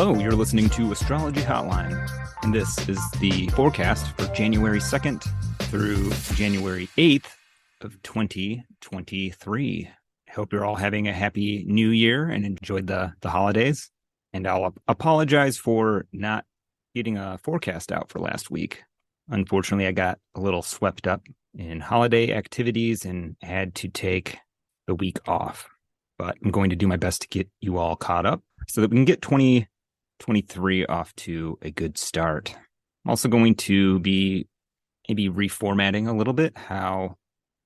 Hello, you're listening to Astrology Hotline, and this is the forecast for January 2nd through January 8th of 2023. I hope you're all having a happy new year and enjoyed the holidays. And I'll apologize for not getting a forecast out for last week. Unfortunately, I got a little swept up in holiday activities and had to take the week off. But I'm going to do my best to get you all caught up so that we can get 2023 off to a good start. I'm also going to be maybe reformatting a little bit how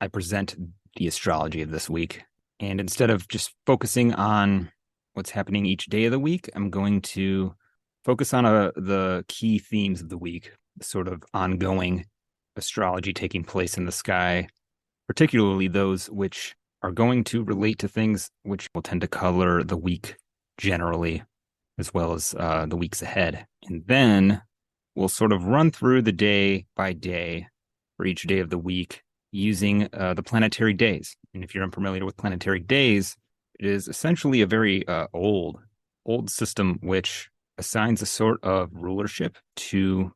I present the astrology of this week. And instead of just focusing on what's happening each day of the week, I'm going to focus on the key themes of the week, the sort of ongoing astrology taking place in the sky, particularly those which are going to relate to things which will tend to color the week generally, as well as the weeks ahead. And then we'll sort of run through the day by day for each day of the week using the planetary days. And if you're unfamiliar with planetary days, it is essentially a very old system which assigns a sort of rulership to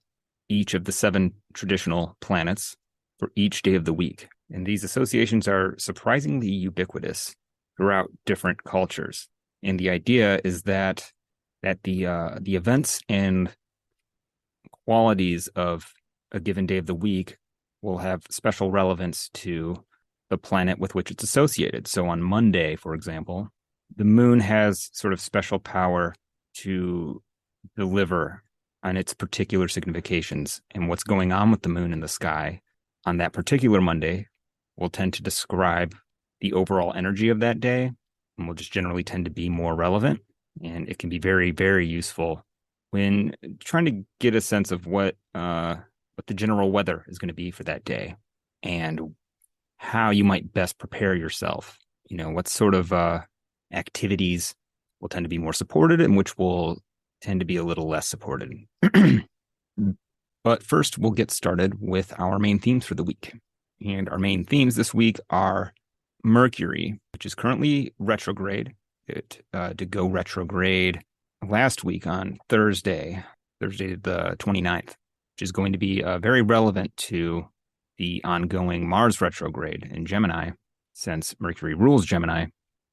each of the 7 traditional planets for each day of the week. And these associations are surprisingly ubiquitous throughout different cultures. And the idea is that the events and qualities of a given day of the week will have special relevance to the planet with which it's associated. So on Monday, for example, the moon has sort of special power to deliver on its particular significations. And what's going on with the moon in the sky on that particular Monday will tend to describe the overall energy of that day and will just generally tend to be more relevant. And it can be very, very useful when trying to get a sense of what the general weather is going to be for that day and how you might best prepare yourself. You know, what sort of activities will tend to be more supported and which will tend to be a little less supported. But first, we'll get started with our main themes for the week. And our main themes this week are Mercury, which is currently retrograde. It did go retrograde last week on Thursday the 29th, which is going to be very relevant to the ongoing Mars retrograde in Gemini, since Mercury rules Gemini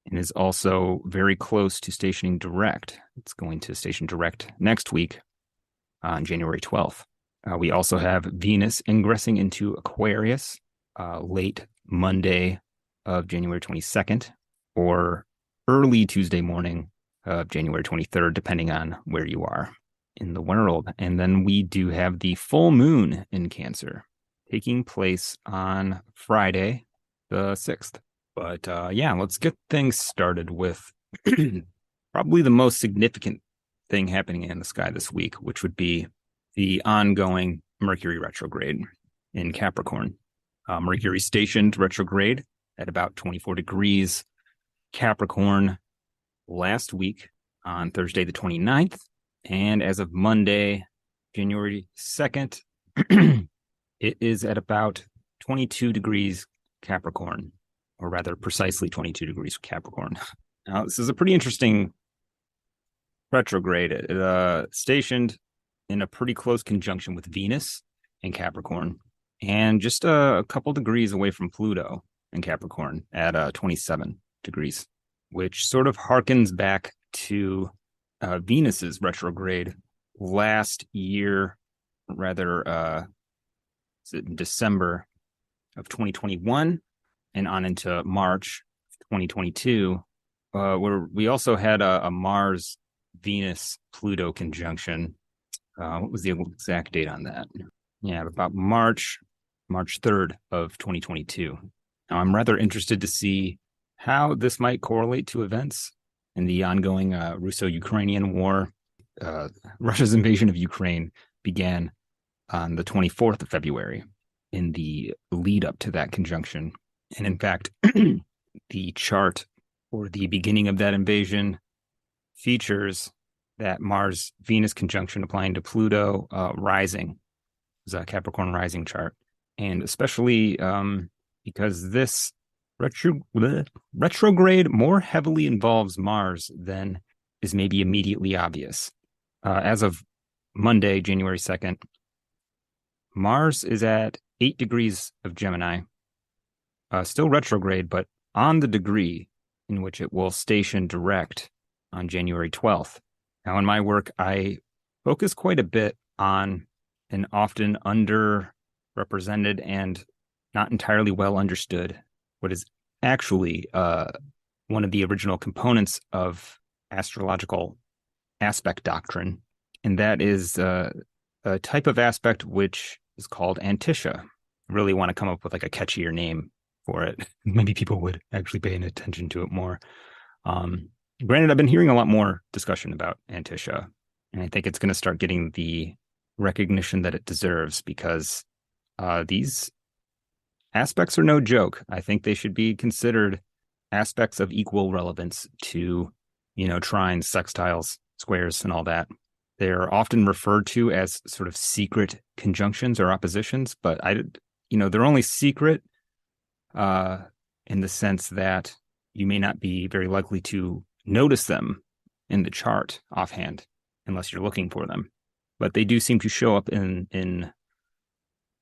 and is also very close to stationing direct. It's going to station direct next week on January 12th. We also have Venus ingressing into Aquarius late Monday of January 22nd or early Tuesday morning of January 23rd, depending on where you are in the world. And then we do have the full moon in Cancer taking place on Friday, the 6th. But let's get things started with probably the most significant thing happening in the sky this week, which would be the ongoing Mercury retrograde in Capricorn. Mercury stationed retrograde at about 24 degrees Capricorn last week on Thursday the 29th. And as of Monday, January 2nd, it is at about 22 degrees Capricorn, or rather precisely 22 degrees Capricorn. Now, this is a pretty interesting retrograde. It stationed in a pretty close conjunction with Venus in Capricorn, and just a couple degrees away from Pluto in Capricorn at 27 degrees, which sort of harkens back to Venus's retrograde last year, rather in December of 2021 and on into March 2022, where we also had a Mars-Venus-Pluto conjunction. What was the exact date on that? Yeah, about March 3rd of 2022. Now, I'm rather interested to see how this might correlate to events in the ongoing Russo-Ukrainian war. Russia's invasion of Ukraine began on the 24th of February in the lead up to that conjunction. And in fact, the chart for the beginning of that invasion features that Mars-Venus conjunction applying to Pluto rising. It was a Capricorn rising chart. And especially because this retrograde more heavily involves Mars than is maybe immediately obvious. As of Monday, January 2nd, Mars is at 8 degrees of Gemini, still retrograde, but on the degree in which it will station direct on January 12th. Now, in my work, I focus quite a bit on an often underrepresented and not entirely well understood what is actually one of the original components of astrological aspect doctrine, and that is a type of aspect which is called Antiscia. I really want to come up with like a catchier name for it. Maybe people would actually pay attention to it more. Granted, I've been hearing a lot more discussion about Antiscia, and I think it's going to start getting the recognition that it deserves because these aspects are no joke. I think they should be considered aspects of equal relevance to, trines, sextiles, squares, and all that. They're often referred to as sort of secret conjunctions or oppositions, but they're only secret in the sense that you may not be very likely to notice them in the chart offhand unless you're looking for them. But they do seem to show up in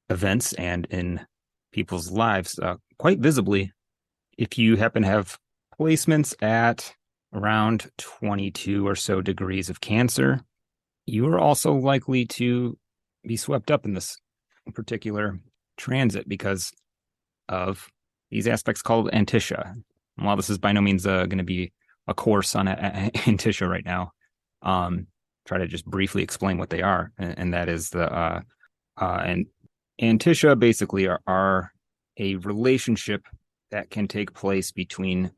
events and in people's lives quite visibly. If you happen to have placements at around 22 or so degrees of Cancer, you are also likely to be swept up in this particular transit because of these aspects called Antiscia. While this is by no means going to be a course on Antiscia right now, try to just briefly explain what they are, and that is and Antiscia basically are a relationship that can take place between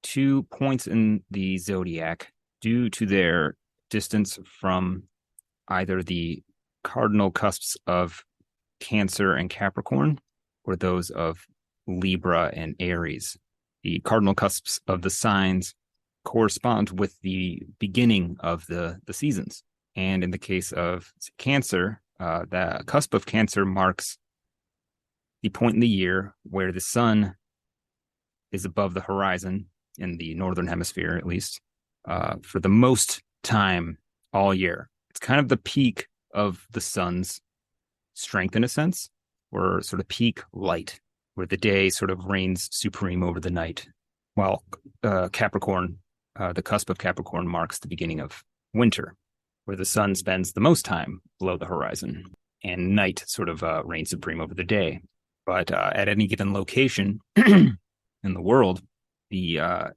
2 points in the zodiac due to their distance from either the cardinal cusps of Cancer and Capricorn or those of Libra and Aries. The cardinal cusps of the signs correspond with the beginning of the seasons. And in the case of Cancer, the cusp of Cancer marks the point in the year where the sun is above the horizon in the northern hemisphere, at least, for the most time all year. It's kind of the peak of the sun's strength in a sense, or sort of peak light, where the day sort of reigns supreme over the night. While Capricorn, the cusp of Capricorn marks the beginning of winter, where the sun spends the most time below the horizon and night sort of reigns supreme over the day. But at any given location in the world, the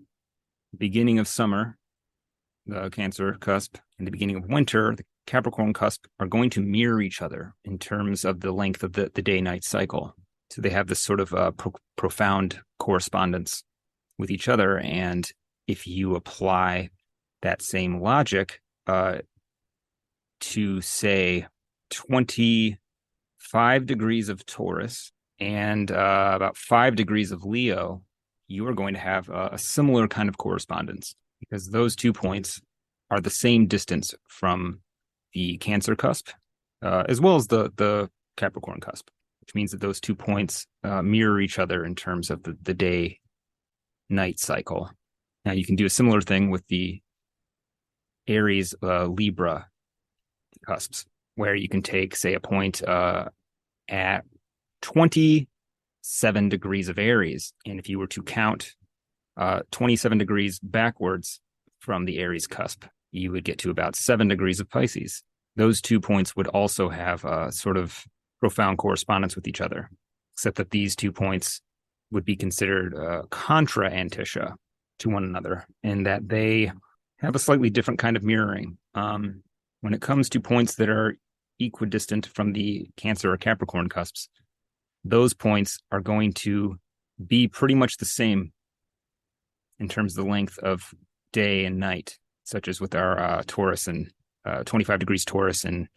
beginning of summer, the Cancer cusp, and the beginning of winter, the Capricorn cusp, are going to mirror each other in terms of the length of the day-night cycle. So they have this sort of profound correspondence with each other. And if you apply that same logic to, say, 25 degrees of Taurus and about 5 degrees of Leo, you are going to have a similar kind of correspondence because those 2 points are the same distance from the Cancer cusp as well as the Capricorn cusp, which means that those 2 points mirror each other in terms of the day-night cycle. Now, you can do a similar thing with the Aries Libra cusps, where you can take, say, a point at 27 degrees of Aries. And if you were to count 27 degrees backwards from the Aries cusp, you would get to about 7 degrees of Pisces. Those 2 points would also have a sort of profound correspondence with each other, except that these 2 points would be considered contra-Antiscia to one another, in that they have a slightly different kind of mirroring. When it comes to points that are equidistant from the Cancer or Capricorn cusps, those points are going to be pretty much the same in terms of the length of day and night, such as with our Taurus and 25 degrees Taurus and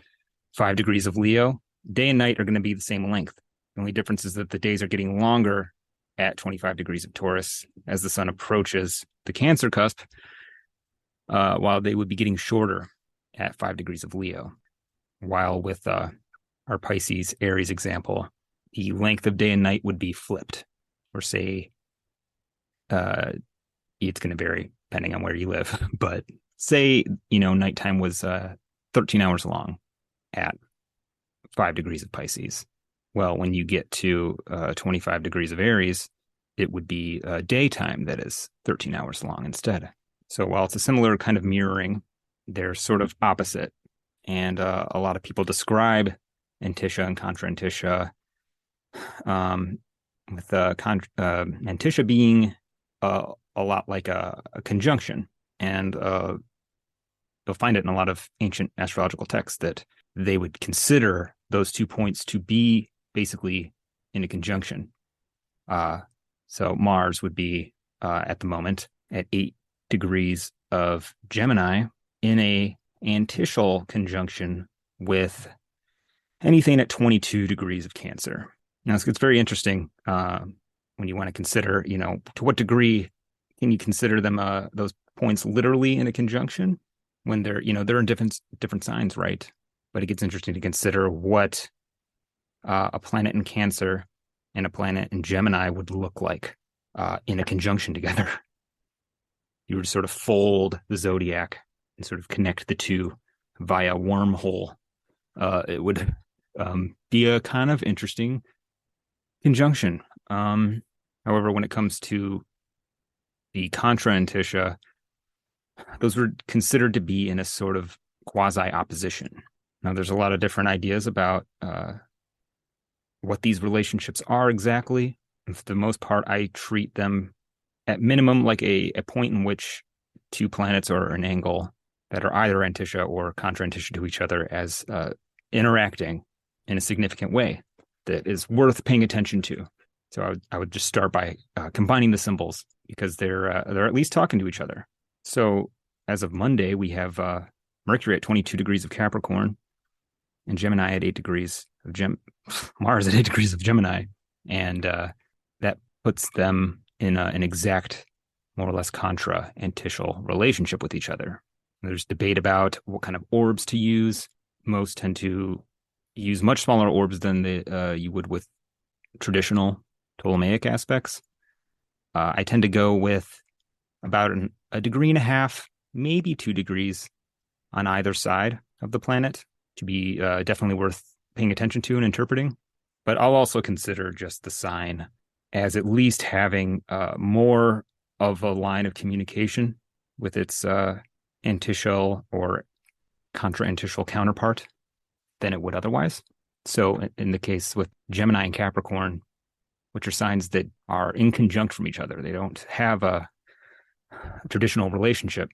5 degrees of Leo. Day and night are going to be the same length. The only difference is that the days are getting longer at 25 degrees of Taurus as the sun approaches the Cancer cusp, while they would be getting shorter at 5 degrees of Leo. While with our Pisces Aries example, the length of day and night would be flipped, or say it's going to vary depending on where you live, but say, nighttime was 13 hours long at 5 degrees of Pisces. Well, when you get to 25 degrees of Aries, it would be daytime that is 13 hours long instead. So while it's a similar kind of mirroring, they're sort of opposite. And a lot of people describe Antiscia and Contra-Antiscia, with Antiscia being a lot like a conjunction. And you'll find it in a lot of ancient astrological texts that they would consider those 2 points to be basically in a conjunction. So Mars would be at the moment at 8 degrees of Gemini in a anticial conjunction with anything at 22 degrees of Cancer. Now, it's very interesting when you want to consider, to what degree can you consider them those points literally in a conjunction when they're in different signs, right? But it gets interesting to consider what a planet in Cancer and a planet in Gemini would look like in a conjunction together. You would sort of fold the zodiac and sort of connect the two via wormhole. It would be a kind of interesting conjunction. However, when it comes to the Contra-Antiscia, those were considered to be in a sort of quasi-opposition. Now, there's a lot of different ideas about what these relationships are exactly. And for the most part, I treat them at minimum like a point in which two planets or an angle that are either Antiscia or Contra-Antiscia to each other as interacting in a significant way that is worth paying attention to. So I would just start by combining the symbols because they're at least talking to each other. So as of Monday, we have Mercury at 22 degrees of Capricorn and Gemini at 8 degrees of Mars at 8 degrees of Gemini. And that puts them in an exact, more or less contra-anticial relationship with each other. There's debate about what kind of orbs to use. Most tend to use much smaller orbs than you would with traditional Ptolemaic aspects. I tend to go with about a degree and a half, maybe 2 degrees on either side of the planet to be definitely worth paying attention to and interpreting. But I'll also consider just the sign as at least having more of a line of communication with its anticial or contra-anticial counterpart than it would otherwise. So in the case with Gemini and Capricorn, which are signs that are inconjunct from each other, they don't have a traditional relationship.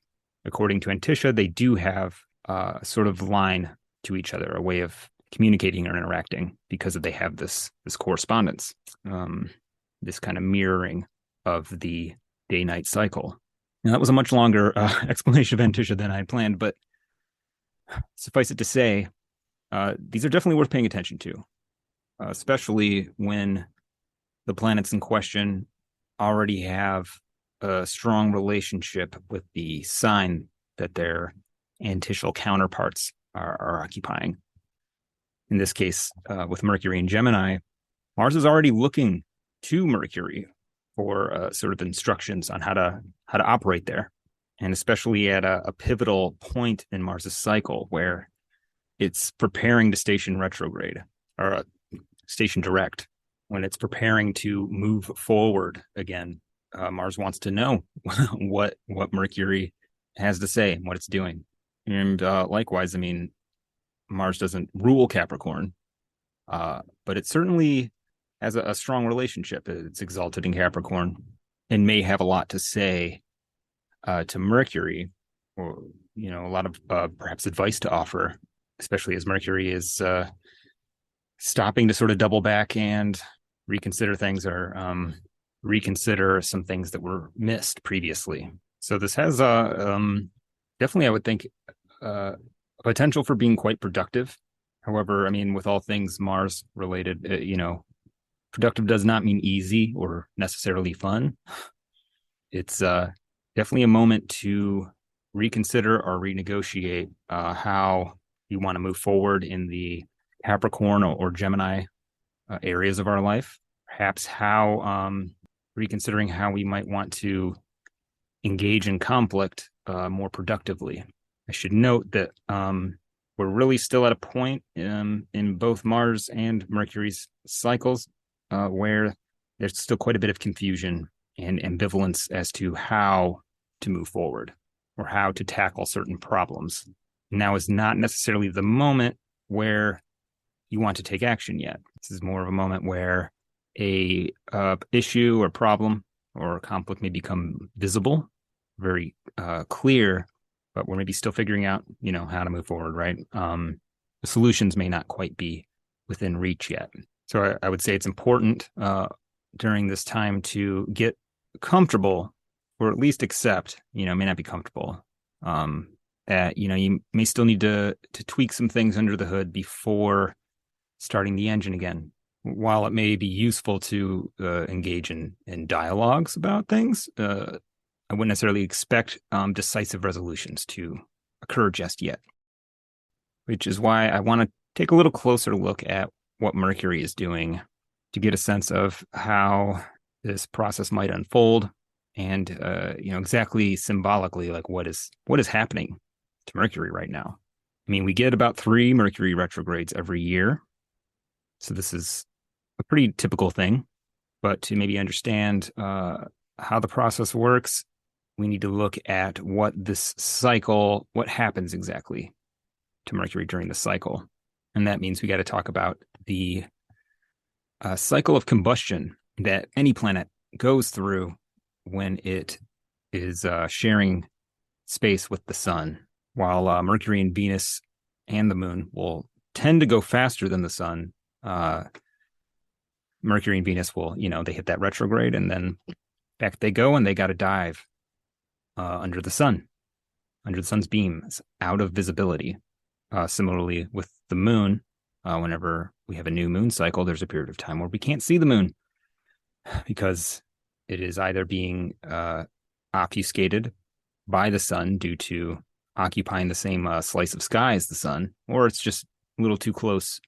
According to Antiscia, they do have a sort of line to each other, a way of communicating or interacting because they have this correspondence, this kind of mirroring of the day-night cycle. Now, that was a much longer explanation of Antiscia than I had planned, but suffice it to say, these are definitely worth paying attention to, especially when the planets in question already have a strong relationship with the sign that their anticial counterparts are occupying. In this case, with Mercury and Gemini, Mars is already looking to Mercury for sort of instructions on how to operate there, and especially at a pivotal point in Mars's cycle where it's preparing to station retrograde or station direct. When it's preparing to move forward again, Mars wants to know what Mercury has to say and what it's doing. And likewise, I mean, Mars doesn't rule Capricorn, but it certainly has a strong relationship. It's exalted in Capricorn and may have a lot to say to Mercury, or a lot of perhaps advice to offer, especially as Mercury is stopping to sort of double back and reconsider things, or reconsider some things that were missed previously. So this has definitely, I would think, potential for being quite productive. However, I mean, with all things Mars related, productive does not mean easy or necessarily fun. It's definitely a moment to reconsider or renegotiate how you want to move forward in the Capricorn or Gemini areas of our life. Perhaps reconsidering how we might want to engage in conflict more productively. I should note that we're really still at a point in both Mars and Mercury's cycles where there's still quite a bit of confusion and ambivalence as to how to move forward or how to tackle certain problems. Now is not necessarily the moment where you want to take action yet. This is more of a moment where a issue or problem or conflict may become visible, very clear, but we're maybe still figuring out, how to move forward, right? The solutions may not quite be within reach yet. So I would say it's important during this time to get comfortable, or at least accept, may not be comfortable, that, you may still need to tweak some things under the hood before starting the engine again. While it may be useful to engage in dialogues about things, I wouldn't necessarily expect decisive resolutions to occur just yet, which is why I want to take a little closer look at what Mercury is doing to get a sense of how this process might unfold and, exactly symbolically, like what is happening to Mercury right now. I mean, we get about 3 Mercury retrogrades every year. So this is a pretty typical thing, but to maybe understand how the process works, we need to look at what happens exactly to Mercury during the cycle. And that means we got to talk about the cycle of combustion that any planet goes through when it is sharing space with the sun. While Mercury and Venus and the moon will tend to go faster than the sun, Mercury and Venus will, they hit that retrograde and then back they go, and they got to dive under the sun's beams, out of visibility. Similarly with the moon, whenever we have a new moon cycle, there's a period of time where we can't see the moon because it is either being obfuscated by the sun due to occupying the same slice of sky as the sun, or it's just a little too close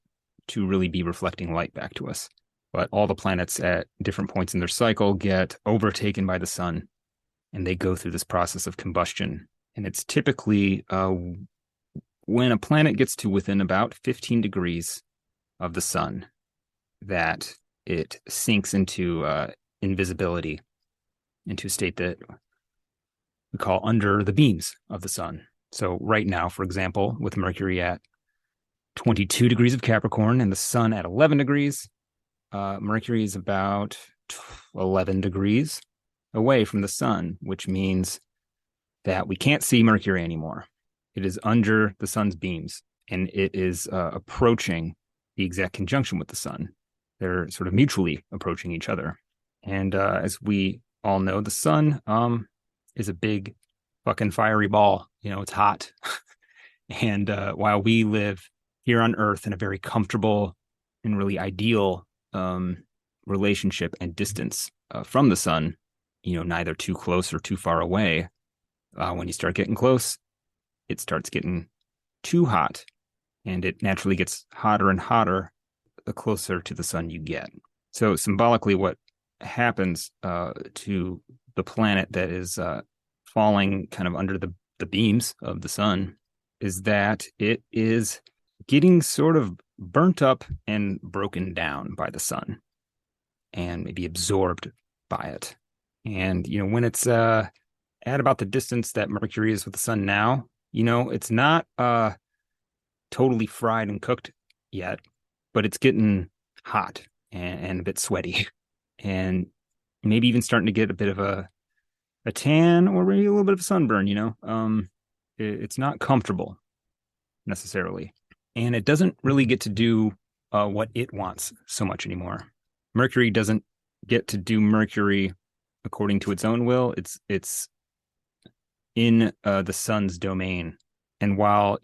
to really be reflecting light back to us. But all the planets at different points in their cycle get overtaken by the sun, and they go through this process of combustion. And it's typically when a planet gets to within about 15 degrees of the sun that it sinks into invisibility, into a state that we call under the beams of the sun. So right now, for example, with Mercury at 22 degrees of Capricorn and the sun at 11 degrees, Mercury is about 11 degrees away from the sun, which means that we can't see Mercury anymore. It is under the sun's beams, and it is approaching the exact conjunction with the sun. They're sort of mutually approaching each other. And as we all know, the sun is a big fucking fiery ball. It's hot. And while we live here on Earth in a very comfortable and really ideal relationship and distance from the sun, neither too close or too far away, when you start getting close, it starts getting too hot, and it naturally gets hotter and hotter the closer to the sun you get. So symbolically, what happens to the planet that is falling kind of under the beams of the sun is that it is getting sort of burnt up and broken down by the sun and maybe absorbed by it. And, when it's at about the distance that Mercury is with the sun now, it's not totally fried and cooked yet, but it's getting hot and a bit sweaty and maybe even starting to get a bit of a tan or maybe a little bit of a sunburn, it's not comfortable necessarily. And it doesn't really get to do what it wants so much anymore. Mercury doesn't get to do Mercury according to its own will. It's in the sun's domain. And while,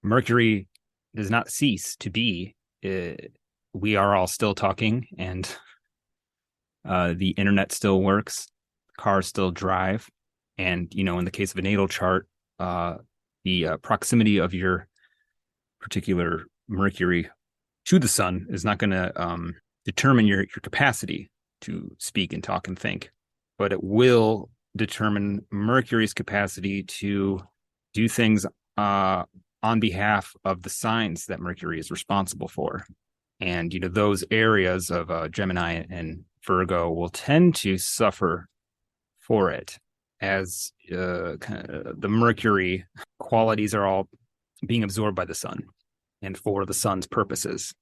Mercury does not cease to be, we are all still talking, and the internet still works, cars still drive. And, in the case of a natal chart, the proximity of your particular Mercury to the sun is not going to determine your capacity to speak and talk and think, but it will determine Mercury's capacity to do things on on behalf of the signs that Mercury is responsible for. And, those areas of Gemini and Virgo will tend to suffer for it, as kind of the Mercury qualities are all being absorbed by the sun and for the sun's purposes.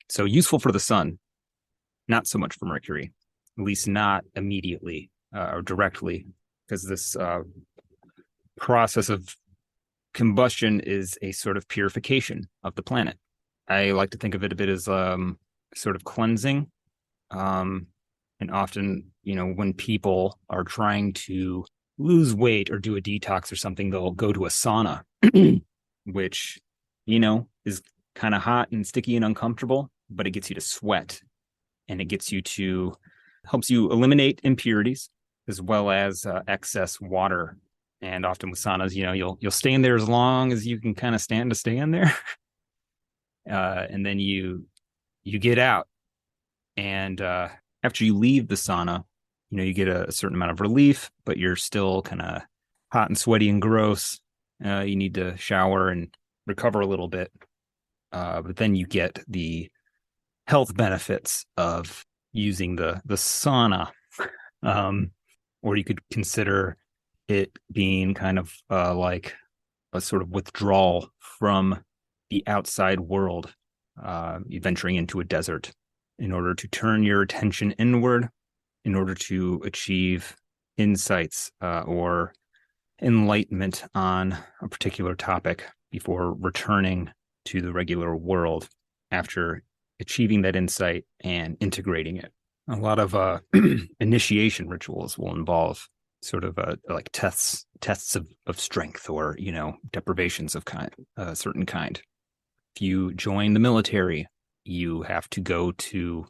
So useful for the sun, not so much for Mercury, at least not immediately or directly, because this process of combustion is a sort of purification of the planet. I like to think of it a bit as sort of cleansing. And often, when people are trying to lose weight or do a detox or something, they'll go to a sauna, which, is kind of hot and sticky and uncomfortable, but it gets you to sweat, and it helps you eliminate impurities as well as excess water. And often with saunas, you'll stay in there as long as you can kind of stand to stay in there. And then you get out, and after you leave the sauna, you get a certain amount of relief, but you're still kind of hot and sweaty and gross. You need to shower and recover a little bit. But then you get the health benefits of using the sauna. Or you could consider it being kind of like a sort of withdrawal from the outside world, venturing into a desert in order to turn your attention inward, in order to achieve insights or enlightenment on a particular topic before returning to the regular world after achieving that insight and integrating it. A lot of initiation rituals will involve sort of like tests of strength, or deprivations of a certain kind. If you join the military, you have to go to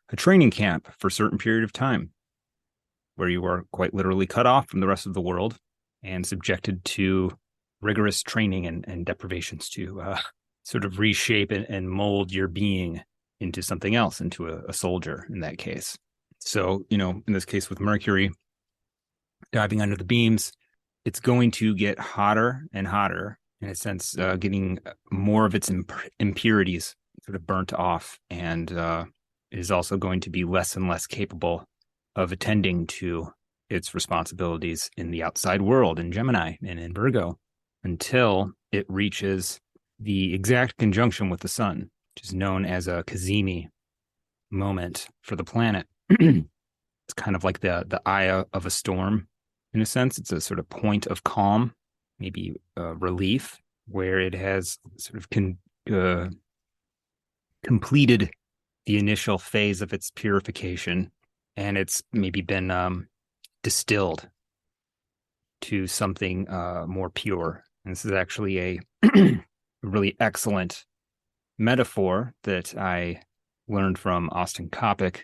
a training camp for a certain period of time where you are quite literally cut off from the rest of the world and subjected to rigorous training and deprivations to sort of reshape and mold your being into something else, into a soldier in that case. So, in this case with Mercury diving under the beams, it's going to get hotter and hotter, in a sense, getting more of its impurities sort of burnt off, and is also going to be less and less capable of attending to its responsibilities in the outside world, in Gemini and in Virgo, until it reaches the exact conjunction with the sun, which is known as a Cazimi moment for the planet. It's kind of like the eye of a storm, in a sense. It's a sort of point of calm, maybe relief, where it has sort of completed the initial phase of its purification, and it's maybe been distilled to something more pure. And this is actually a really excellent metaphor that I learned from Austin Coppock,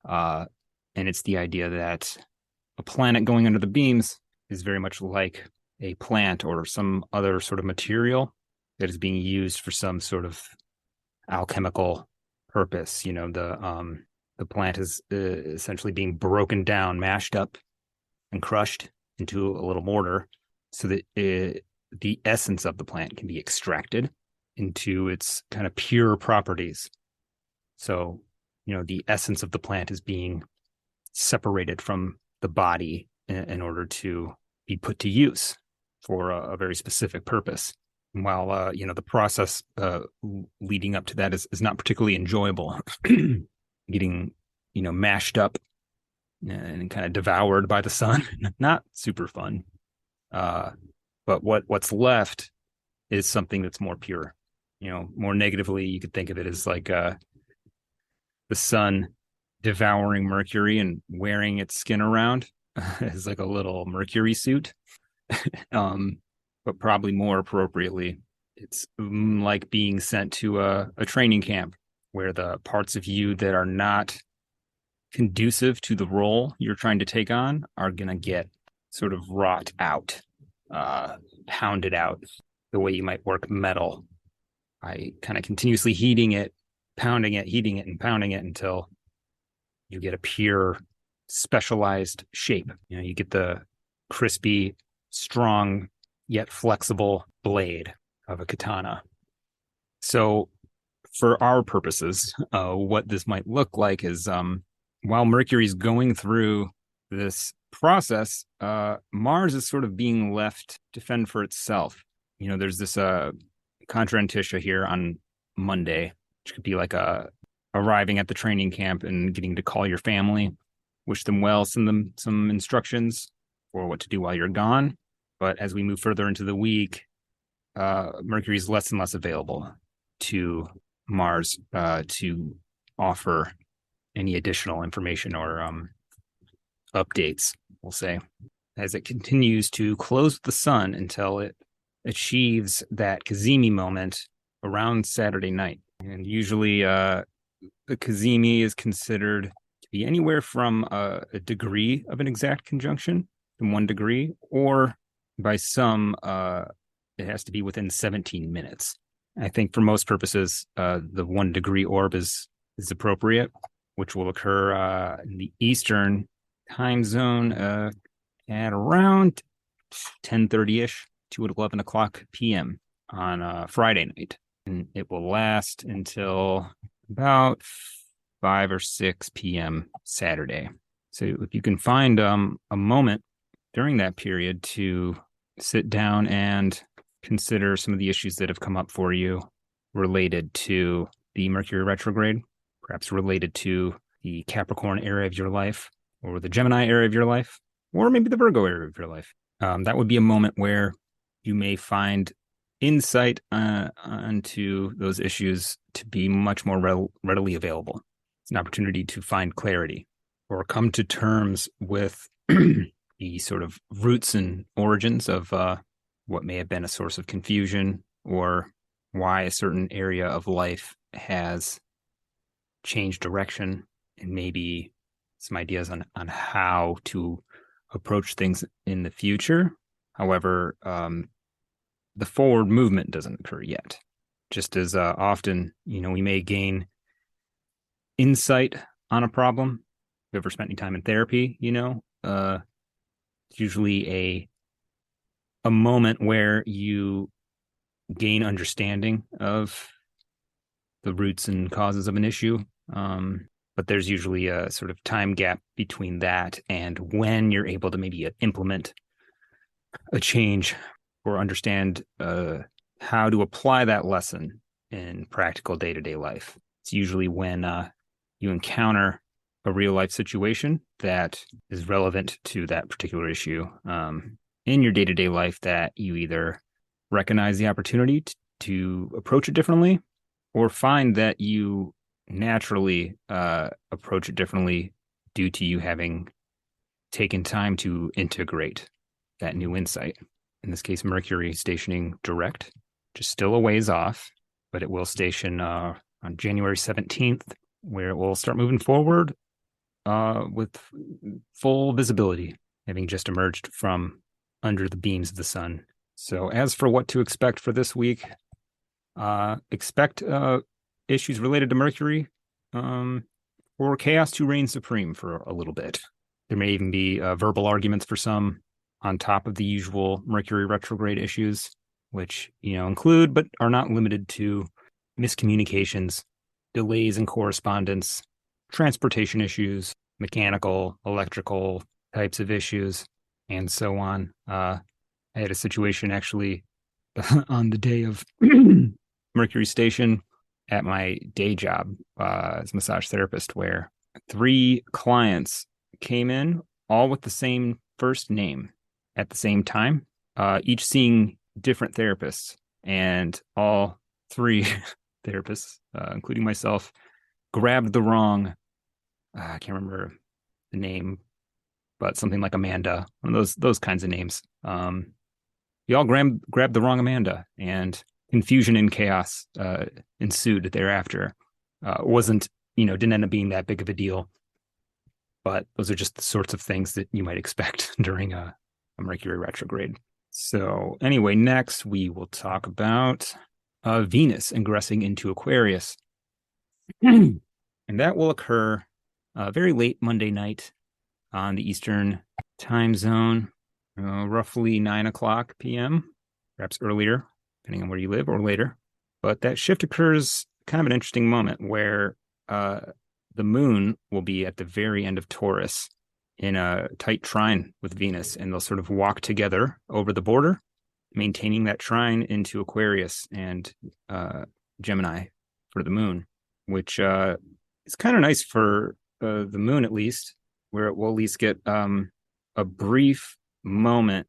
and it's the idea that a planet going under the beams is very much like a plant or some other sort of material that is being used for some sort of alchemical purpose. The plant is essentially being broken down, mashed up, and crushed into a little mortar, so that the essence of the plant can be extracted into its kind of pure properties. So, the essence of the plant is being separated from the body in order to be put to use for a very specific purpose. And while, the process leading up to that is not particularly enjoyable, getting, mashed up and kind of devoured by the sun, not super fun. But what's left is something that's more pure. More negatively, you could think of it as like the sun devouring Mercury and wearing its skin around as like a little Mercury suit. But probably more appropriately, it's like being sent to a training camp where the parts of you that are not conducive to the role you're trying to take on are going to get sort of wrought out, pounded out, the way you might work metal by kind of continuously heating it, pounding it, heating it, and pounding it until you get a pure, specialized shape. You get the crispy, strong, yet flexible blade. of a katana. So for our purposes, what this might look like is while Mercury's going through this process, Mars is sort of being left to fend for itself. There's this Contra-Antiscia here on Monday, which could be like arriving at the training camp and getting to call your family, wish them well, send them some instructions for what to do while you're gone. But as we move further into the week, Mercury's less and less available to Mars to offer any additional information or updates, we'll say, as it continues to close the sun until it achieves that Cazimi moment around Saturday night. And usually the Cazimi is considered to be anywhere from a degree of an exact conjunction in 1 degree, or by some, it has to be within 17 minutes. I think for most purposes, the 1 degree orb is appropriate, which will occur in the Eastern time zone at around 10:30-ish to 11 o'clock p.m. on Friday night. And it will last until about 5 or 6 p.m. Saturday. So if you can find a moment during that period to sit down and consider some of the issues that have come up for you related to the Mercury retrograde, perhaps related to the Capricorn area of your life, or the Gemini area of your life, or maybe the Virgo area of your life. That would be a moment where you may find insight onto those issues to be much more readily available. It's an opportunity to find clarity or come to terms with the sort of roots and origins of what may have been a source of confusion, or why a certain area of life has changed direction, and maybe some ideas on how to approach things in the future. However, the forward movement doesn't occur yet. Just as often, we may gain insight on a problem. If you've ever spent any time in therapy, it's usually a moment where you gain understanding of the roots and causes of an issue. But there's usually a sort of time gap between that and when you're able to maybe implement a change or understand how to apply that lesson in practical day-to-day life. It's usually when you encounter a real-life situation that is relevant to that particular issue in your day-to-day life, that you either recognize the opportunity to approach it differently, or find that you naturally approach it differently due to you having taken time to integrate that new insight. In this case, Mercury stationing direct, just still a ways off, but it will station on January 17th, where it will start moving forward with full visibility, having just emerged from under the beams of the sun. So as for what to expect for this week, expect issues related to Mercury or chaos to reign supreme for a little bit. There may even be verbal arguments for some on top of the usual Mercury retrograde issues, which include but are not limited to miscommunications, delays in correspondence, transportation issues, mechanical, electrical types of issues, and so on. I had a situation actually on the day of Mercury station at my day job as a massage therapist, where 3 clients came in all with the same first name at the same time, each seeing different therapists, and all 3 therapists, including myself, grabbed the wrong, I can't remember the name, but something like Amanda, one of those kinds of names. We all grabbed the wrong Amanda, and confusion and chaos ensued thereafter. Didn't end up being that big of a deal, but those are just the sorts of things that you might expect during a Mercury retrograde. So anyway, next we will talk about Venus ingressing into Aquarius. And that will occur very late Monday night on the Eastern time zone, roughly 9 o'clock p.m., perhaps earlier. depending on where you live, or later. But that shift occurs kind of an interesting moment where the moon will be at the very end of Taurus in a tight trine with Venus, and they'll sort of walk together over the border, maintaining that trine into Aquarius and Gemini for the moon, which is kind of nice for the moon, at least, where it will at least get a brief moment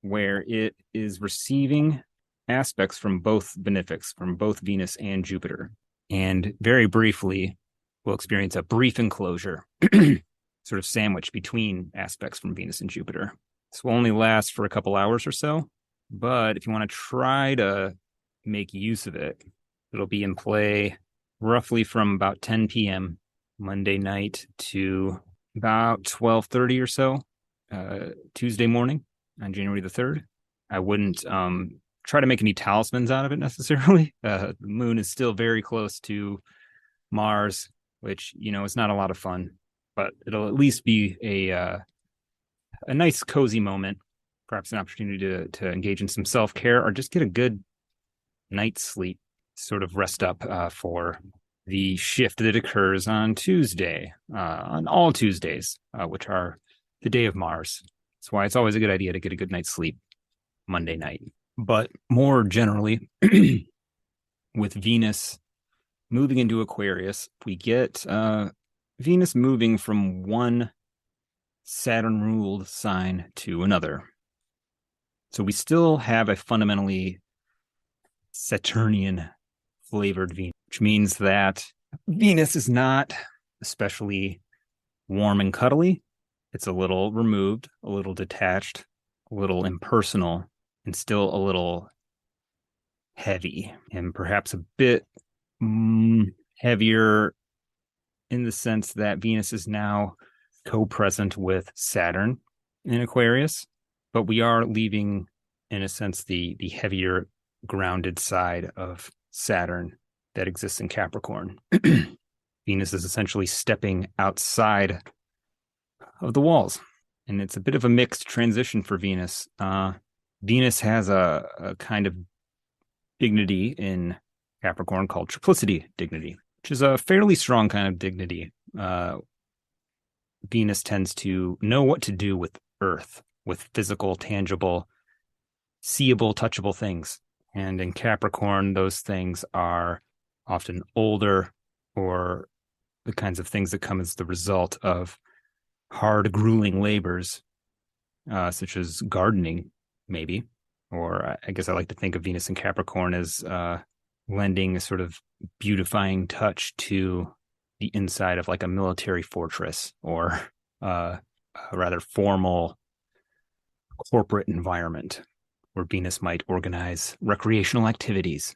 where it is receiving aspects from both benefics, from both Venus and Jupiter. And very briefly, we'll experience a brief enclosure, sort of sandwich between aspects from Venus and Jupiter. This will only last for a couple hours or so, but if you want to try to make use of it, it'll be in play roughly from about 10 p.m. Monday night to about 12:30 or so, Tuesday morning on January the 3rd. I wouldn't try to make any talismans out of it necessarily. The moon is still very close to Mars, which, is not a lot of fun, but it'll at least be a nice cozy moment, perhaps an opportunity to engage in some self-care or just get a good night's sleep, sort of rest up for the shift that occurs on Tuesday, on all Tuesdays, which are the day of Mars. That's why it's always a good idea to get a good night's sleep Monday night. But more generally, with Venus moving into Aquarius, we get Venus moving from one Saturn-ruled sign to another. So we still have a fundamentally Saturnian flavored Venus, which means that Venus is not especially warm and cuddly. It's a little removed, a little detached, a little impersonal, and still a little heavy, and perhaps a bit heavier in the sense that Venus is now co-present with Saturn in Aquarius, but we are leaving, in a sense, the heavier grounded side of Saturn that exists in Capricorn. Venus is essentially stepping outside of the walls, and it's a bit of a mixed transition for Venus. Venus has a kind of dignity in Capricorn called triplicity dignity, which is a fairly strong kind of dignity. Venus tends to know what to do with Earth, with physical, tangible, seeable, touchable things. And in Capricorn, those things are often older, or the kinds of things that come as the result of hard, grueling labors, such as gardening, maybe. Or I guess I like to think of Venus and Capricorn as lending a sort of beautifying touch to the inside of like a military fortress, or a rather formal corporate environment where Venus might organize recreational activities,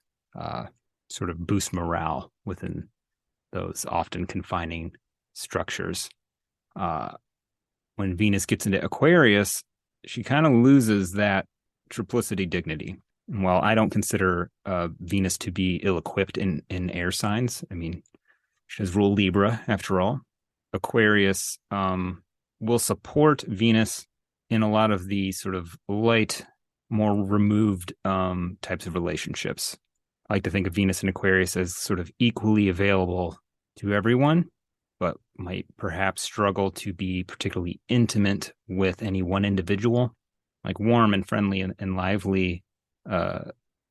sort of boost morale within those often confining structures. When Venus gets into Aquarius, she kind of loses that triplicity dignity. And while I don't consider Venus to be ill-equipped in air signs, I mean, she does rule Libra after all, Aquarius will support Venus in a lot of the sort of light, more removed types of relationships. I like to think of Venus and Aquarius as sort of equally available to everyone, but might perhaps struggle to be particularly intimate with any one individual, like warm and friendly and lively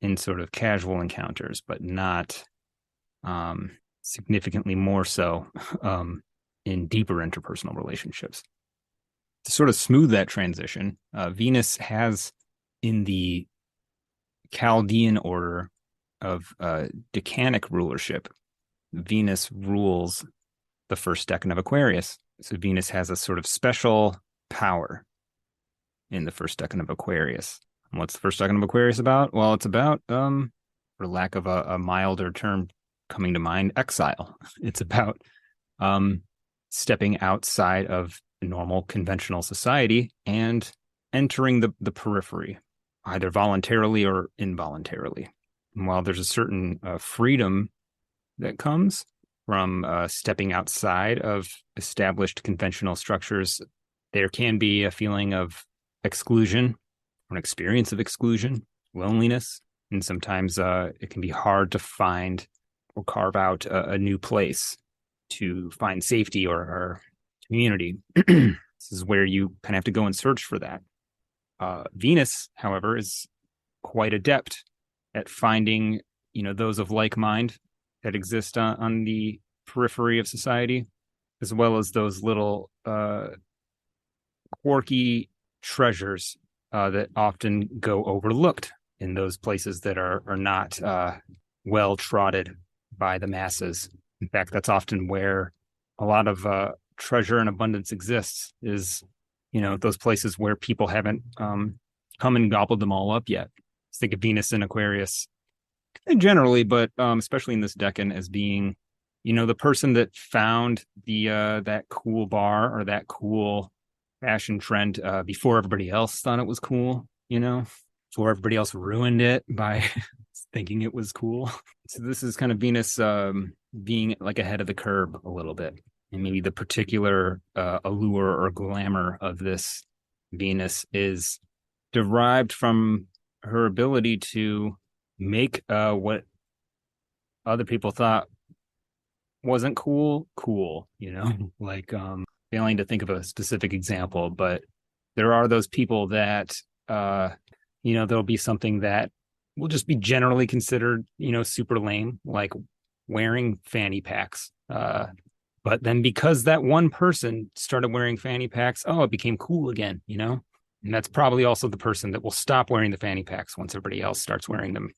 in sort of casual encounters, but not significantly more so in deeper interpersonal relationships. To sort of smooth that transition, Venus has, in the Chaldean order of decanic rulership, Venus rules the first decan of Aquarius. So Venus has a sort of special power in the first decan of Aquarius. And what's the first decan of Aquarius about? Well, it's about, for lack of a milder term coming to mind, exile. It's about stepping outside of normal conventional society and entering the periphery, either voluntarily or involuntarily. And while there's a certain freedom that comes from stepping outside of established conventional structures, there can be a feeling of exclusion, an experience of exclusion, loneliness, And sometimes it can be hard to find or carve out a new place to find safety or community. This is where you kind of have to go and search for that. Venus, however, is quite adept at finding, those of like mind that exist on the periphery of society, as well as those little quirky treasures that often go overlooked in those places that are not well trodden by the masses. In fact, that's often where a lot of treasure and abundance exists, is, those places where people haven't come and gobbled them all up yet. Let's think of Venus in Aquarius generally, but especially in this decan as being, the person that found the that cool bar or that cool fashion trend before everybody else thought it was cool, before everybody else ruined it by thinking it was cool. So this is kind of Venus being like ahead of the curve a little bit. And maybe the particular allure or glamour of this Venus is derived from her ability to make what other people thought wasn't cool, like failing to think of a specific example, but there are those people that, there'll be something that will just be generally considered, super lame, like wearing fanny packs. But then because that one person started wearing fanny packs, it became cool again, and that's probably also the person that will stop wearing the fanny packs once everybody else starts wearing them.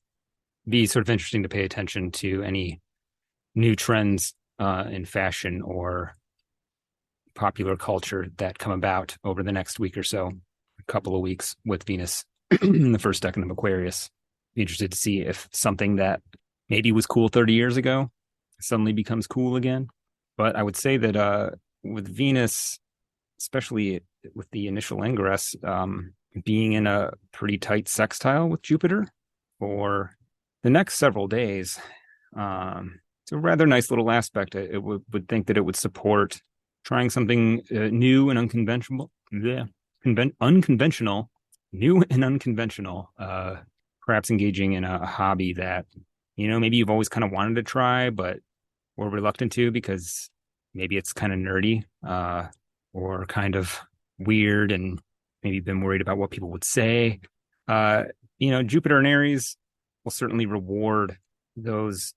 Be sort of interesting to pay attention to any new trends in fashion or popular culture that come about over the next week or so, a couple of weeks with Venus in the first decan of Aquarius. Be interested to see if something that maybe was cool 30 years ago suddenly becomes cool again. But I would say that with Venus, especially with the initial ingress, being in a pretty tight sextile with Jupiter for the next several days, it's a rather nice little aspect. I would think that it would support trying something new and unconventional. New and unconventional. Perhaps engaging in a hobby that, maybe you've always kind of wanted to try, but were reluctant to because maybe it's kind of nerdy or kind of weird, and maybe been worried about what people would say. Jupiter and Aries will certainly reward those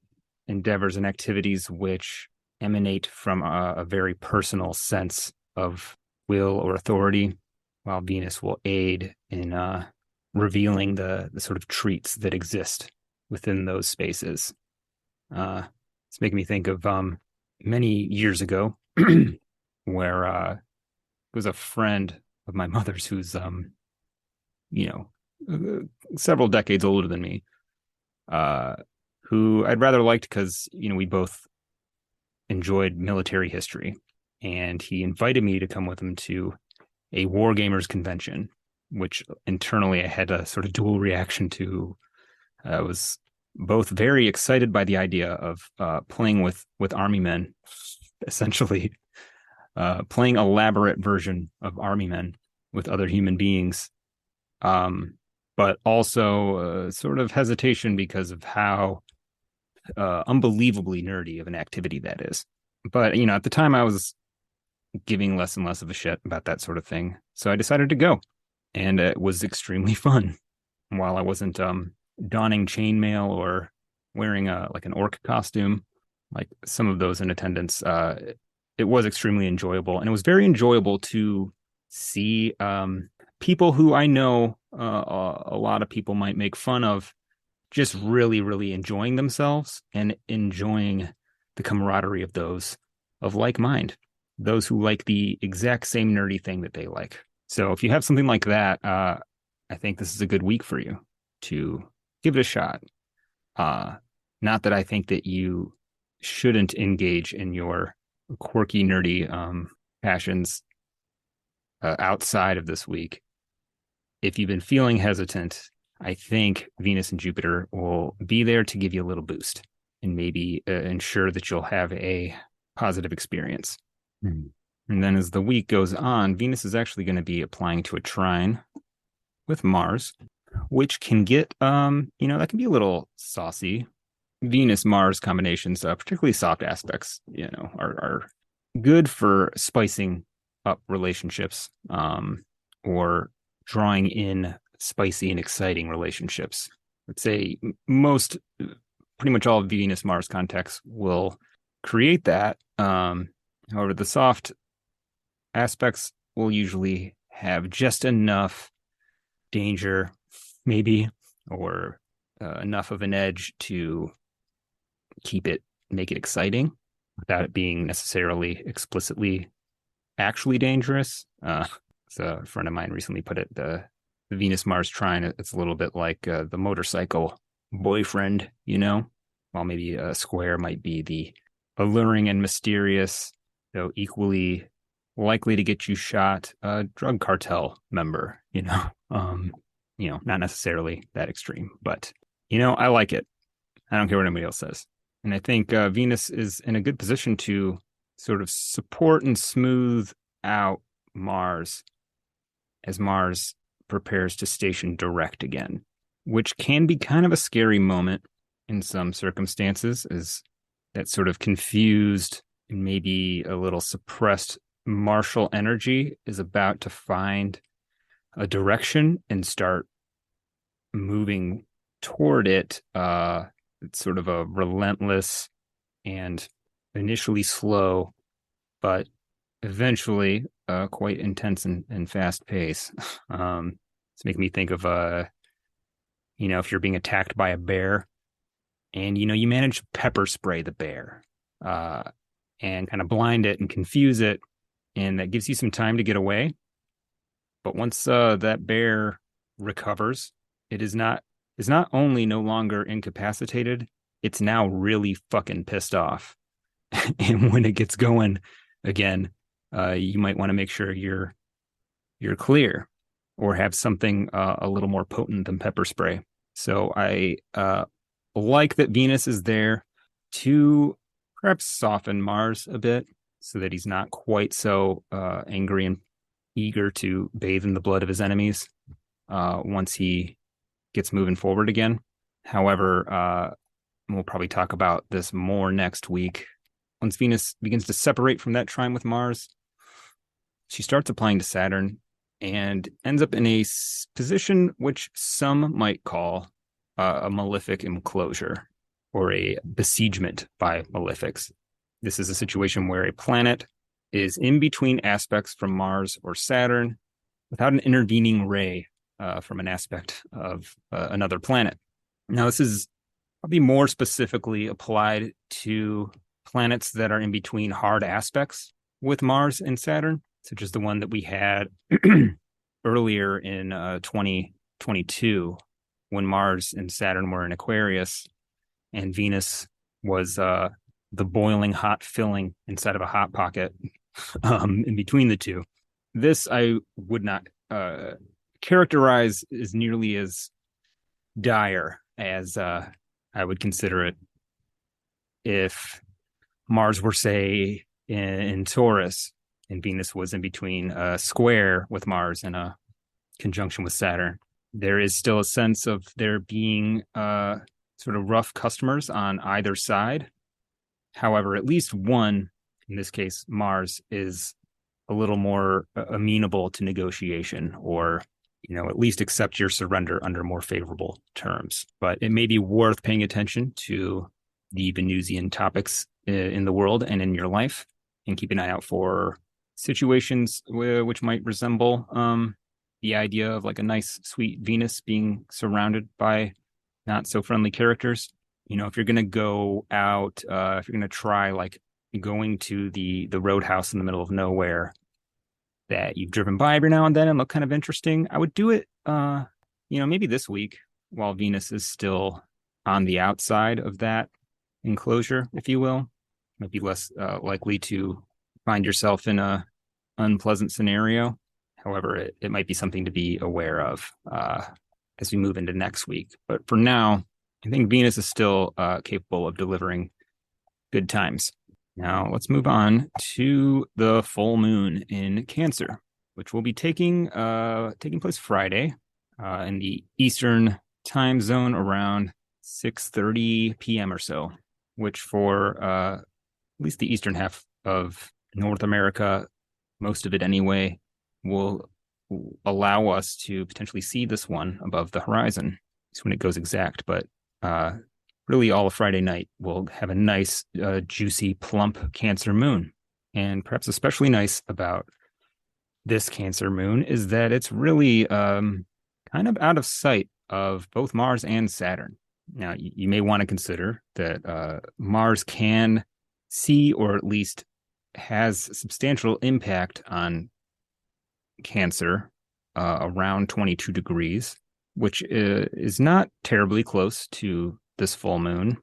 endeavors and activities which emanate from a very personal sense of will or authority, while Venus will aid in revealing the sort of treats that exist within those spaces. It's making me think of many years ago where it was a friend of my mother's who's, several decades older than me, who I'd rather liked because, we both enjoyed military history. And he invited me to come with him to a Wargamers convention, which internally I had a sort of dual reaction to. I was both very excited by the idea of playing with army men, essentially playing elaborate version of army men with other human beings, but also sort of hesitation because of how unbelievably nerdy of an activity that is. But, at the time I was giving less and less of a shit about that sort of thing. So I decided to go, and it was extremely fun. While I wasn't donning chainmail or wearing like an orc costume, like some of those in attendance, it was extremely enjoyable. And it was very enjoyable to see people who I know a lot of people might make fun of just really, really enjoying themselves and enjoying the camaraderie of those of like mind, those who like the exact same nerdy thing that they like. So if you have something like that, I think this is a good week for you to give it a shot. Not that I think that you shouldn't engage in your quirky, nerdy passions outside of this week. If you've been feeling hesitant, I think Venus and Jupiter will be there to give you a little boost and maybe ensure that you'll have a positive experience. Mm-hmm. And then as the week goes on, Venus is actually going to be applying to a trine with Mars, which can get, that can be a little saucy. Venus Mars combinations, particularly soft aspects, are good for spicing up relationships, or drawing in spicy and exciting relationships. I'd say pretty much all Venus Mars contexts will create that. However, the soft aspects will usually have just enough danger, maybe, or enough of an edge to make it exciting without it being necessarily explicitly actually dangerous. So a friend of mine recently put it, the Venus Mars trine, it's a little bit like the motorcycle boyfriend, while maybe a square might be the alluring and mysterious, though equally likely to get you shot, a drug cartel member, not necessarily that extreme, but I like it. I don't care what anybody else says. And I think Venus is in a good position to sort of support and smooth out Mars as Mars prepares to station direct again, which can be kind of a scary moment in some circumstances, as that sort of confused and maybe a little suppressed martial energy is about to find a direction and start moving toward it. It's sort of a relentless and initially slow, but eventually quite intense and fast pace. It's making me think of, if you're being attacked by a bear and, you manage to pepper spray the bear and kind of blind it and confuse it. And that gives you some time to get away. But once that bear recovers, it's not only no longer incapacitated, it's now really fucking pissed off. And when it gets going again, you might want to make sure you're clear or have something a little more potent than pepper spray. So I like that Venus is there to perhaps soften Mars a bit so that he's not quite so angry and eager to bathe in the blood of his enemies once he gets moving forward again. However, we'll probably talk about this more next week. Once Venus begins to separate from that trine with Mars, she starts applying to Saturn and ends up in a position which some might call a malefic enclosure or a besiegement by malefics. This is a situation where a planet is in between aspects from Mars or Saturn without an intervening ray from an aspect of another planet. Now, this is probably more specifically applied to planets that are in between hard aspects with Mars and Saturn, such as the one that we had earlier in 2022 when Mars and Saturn were in Aquarius and Venus was the boiling hot filling inside of a hot pocket in between the two. This I would not characterize as nearly as dire as I would consider it if Mars were, say, in Taurus and Venus was in between a square with Mars and a conjunction with Saturn. There is still a sense of there being sort of rough customers on either side. However, at least one, in this case, Mars, is a little more amenable to negotiation or, at least accept your surrender under more favorable terms. But it may be worth paying attention to the Venusian topics in the world and in your life, and keep an eye out for situations which might resemble the idea of like a nice, sweet Venus being surrounded by not so friendly characters. If you're going to go out, if you're going to try like going to the roadhouse in the middle of nowhere that you've driven by every now and then and look kind of interesting, I would do it, maybe this week while Venus is still on the outside of that enclosure, if you will. Might be less likely to find yourself in a unpleasant scenario. However, it might be something to be aware of as we move into next week. But for now, I think Venus is still capable of delivering good times. Now, let's move on to the full moon in Cancer, which will be taking place Friday, in the Eastern time zone around 6:30 p.m. or so, which for at least the eastern half of North America, most of it anyway, will allow us to potentially see this one above the horizon. It's when it goes exact, but really all of Friday night we'll have a nice, juicy, plump Cancer moon. And perhaps especially nice about this Cancer moon is that it's really kind of out of sight of both Mars and Saturn. Now, you may want to consider that Mars can see, or at least has substantial impact on Cancer around 22 degrees, which is not terribly close to this full moon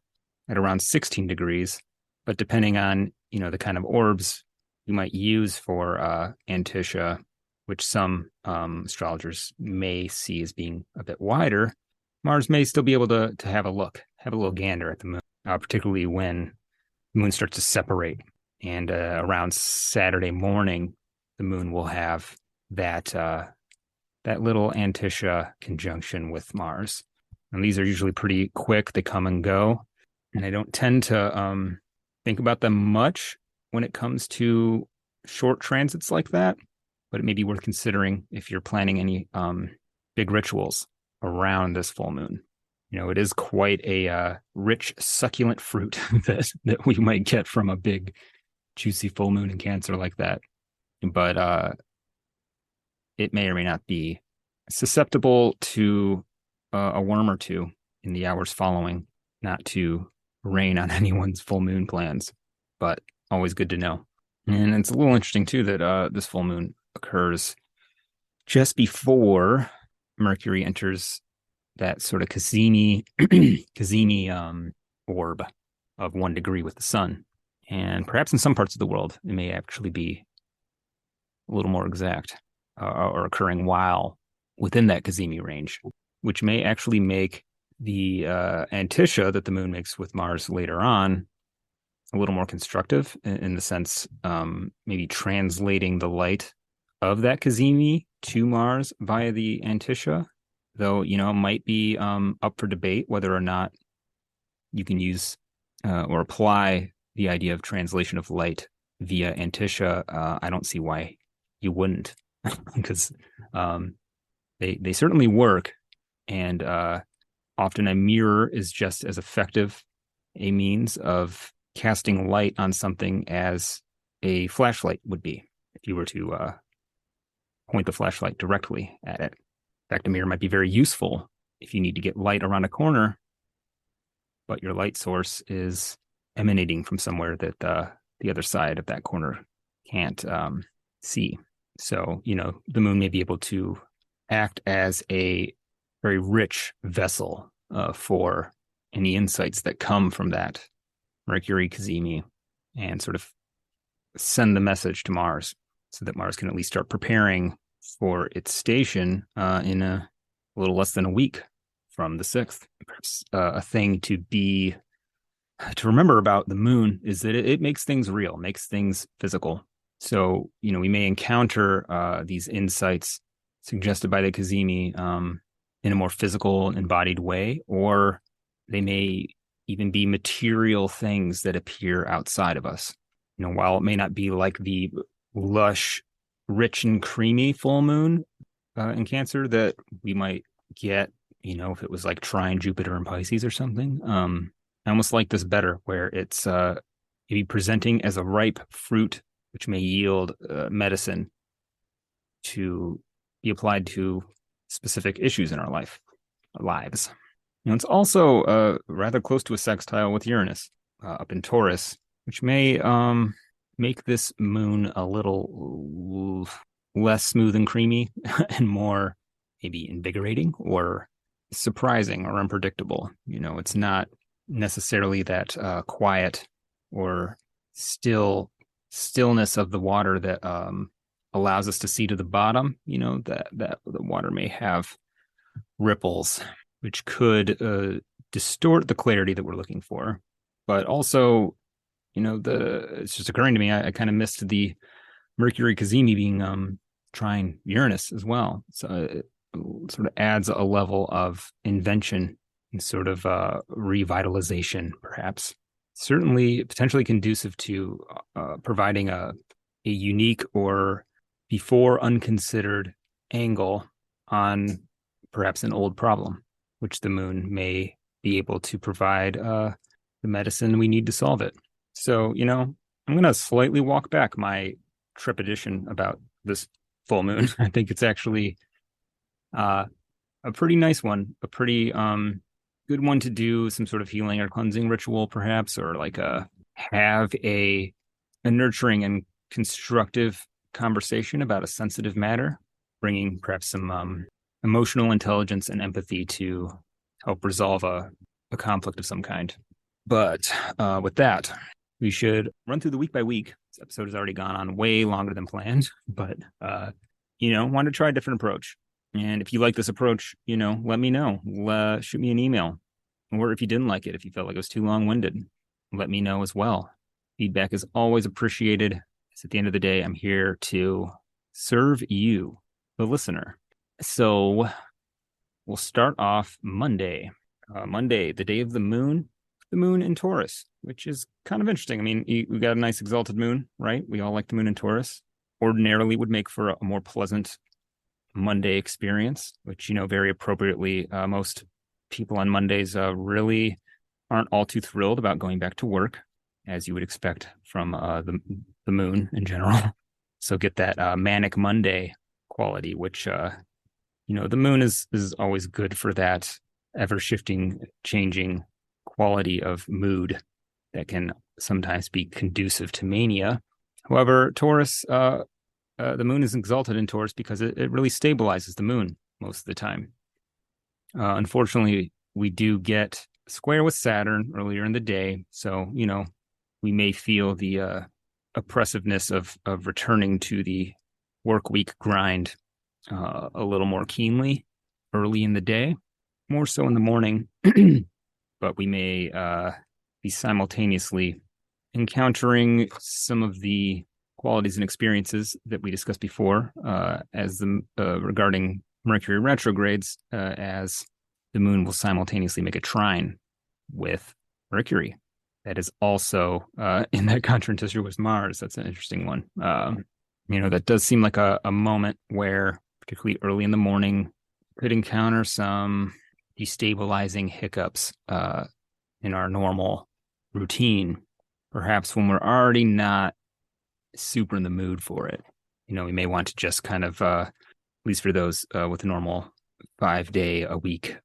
at around 16 degrees. But depending on, the kind of orbs you might use for Antiscia, which some astrologers may see as being a bit wider, Mars may still be able to have a little gander at the moon, particularly when the moon starts to separate. And around Saturday morning, the moon will have that little Antiscia conjunction with Mars. And these are usually pretty quick. They come and go. And I don't tend to think about them much when it comes to short transits like that. But it may be worth considering if you're planning any big rituals around this full moon. It is quite a rich, succulent fruit that we might get from a big, juicy full moon in Cancer like that. But it may or may not be susceptible to a worm or two in the hours following, not to rain on anyone's full moon plans, but always good to know. And it's a little interesting, too, that this full moon occurs just before Mercury enters that sort of Cassini orb of 1 degree with the sun. And perhaps in some parts of the world, it may actually be a little more exact or occurring while within that Cassini range, which may actually make the Antiscia that the moon makes with Mars later on a little more constructive in the sense maybe translating the light of that Cassini to Mars via the Antiscia, though, it might be up for debate whether or not you can use or apply the idea of translation of light via Antiscia. I don't see why you wouldn't, because they certainly work, and often a mirror is just as effective a means of casting light on something as a flashlight would be if you were to point the flashlight directly at it. In fact, a mirror might be very useful if you need to get light around a corner, but your light source is emanating from somewhere that the other side of that corner can't see. So, the moon may be able to act as a very rich vessel for any insights that come from that Mercury Cassini, and sort of send the message to Mars so that Mars can at least start preparing for its station in a little less than a week from the 6th. Perhaps a thing to remember about the moon is that it makes things real, makes things physical. So, we may encounter these insights suggested by the Cassini in a more physical, embodied way, or they may even be material things that appear outside of us. While it may not be like the lush, rich and creamy full moon in Cancer that we might get, if it was like trine Jupiter in Pisces or something. I almost like this better, where it's maybe presenting as a ripe fruit, which may yield medicine to be applied to specific issues in our lives. It's also rather close to a sextile with Uranus up in Taurus, which may make this moon a little less smooth and creamy and more maybe invigorating or surprising or unpredictable. It's not necessarily that quiet or stillness of the water that allows us to see to the bottom. That the water may have ripples, which could distort the clarity that we're looking for. But also, it's just occurring to me, I kind of missed the Mercury Cassini being trine Uranus as well. So sort of adds a level of invention and sort of revitalization, perhaps. Certainly potentially conducive to providing a unique or before unconsidered angle on perhaps an old problem, which the moon may be able to provide the medicine we need to solve it. So, I'm going to slightly walk back my trepidation about this full moon. I think it's actually a pretty nice one, a pretty good one to do some sort of healing or cleansing ritual, perhaps, or like have a nurturing and constructive conversation about a sensitive matter, bringing perhaps some emotional intelligence and empathy to help resolve a conflict of some kind. But with that, we should run through the week by week. This episode has already gone on way longer than planned, but want to try a different approach. And if you like this approach, let me know. Shoot me an email. Or if you didn't like it, if you felt like it was too long-winded, let me know as well. Feedback is always appreciated. Because at the end of the day, I'm here to serve you, the listener. So we'll start off Monday. Monday, the day of the moon in Taurus, which is kind of interesting. I mean, we got a nice exalted moon, right? We all like the moon in Taurus. Ordinarily would make for a more pleasant Monday experience, which, very appropriately, most people on Mondays really aren't all too thrilled about going back to work, as you would expect from the moon in general. So get that manic Monday quality, which, the moon is always good for that ever-shifting, changing quality of mood that can sometimes be conducive to mania. However, Taurus, the moon is exalted in Taurus because it really stabilizes the moon most of the time. Unfortunately, we do get square with Saturn earlier in the day. So, we may feel the oppressiveness of returning to the work week grind a little more keenly early in the day, more so in the morning. But we may be simultaneously encountering some of the qualities and experiences that we discussed before as regarding Mercury retrogrades, as the moon will simultaneously make a trine with Mercury. That is also in that contra-antiscia with Mars. That's an interesting one. That does seem like a moment where, particularly early in the morning, could encounter some destabilizing hiccups in our normal routine, perhaps when we're already not super in the mood for it. We may want to just kind of, at least for those with normal 5-day-a-week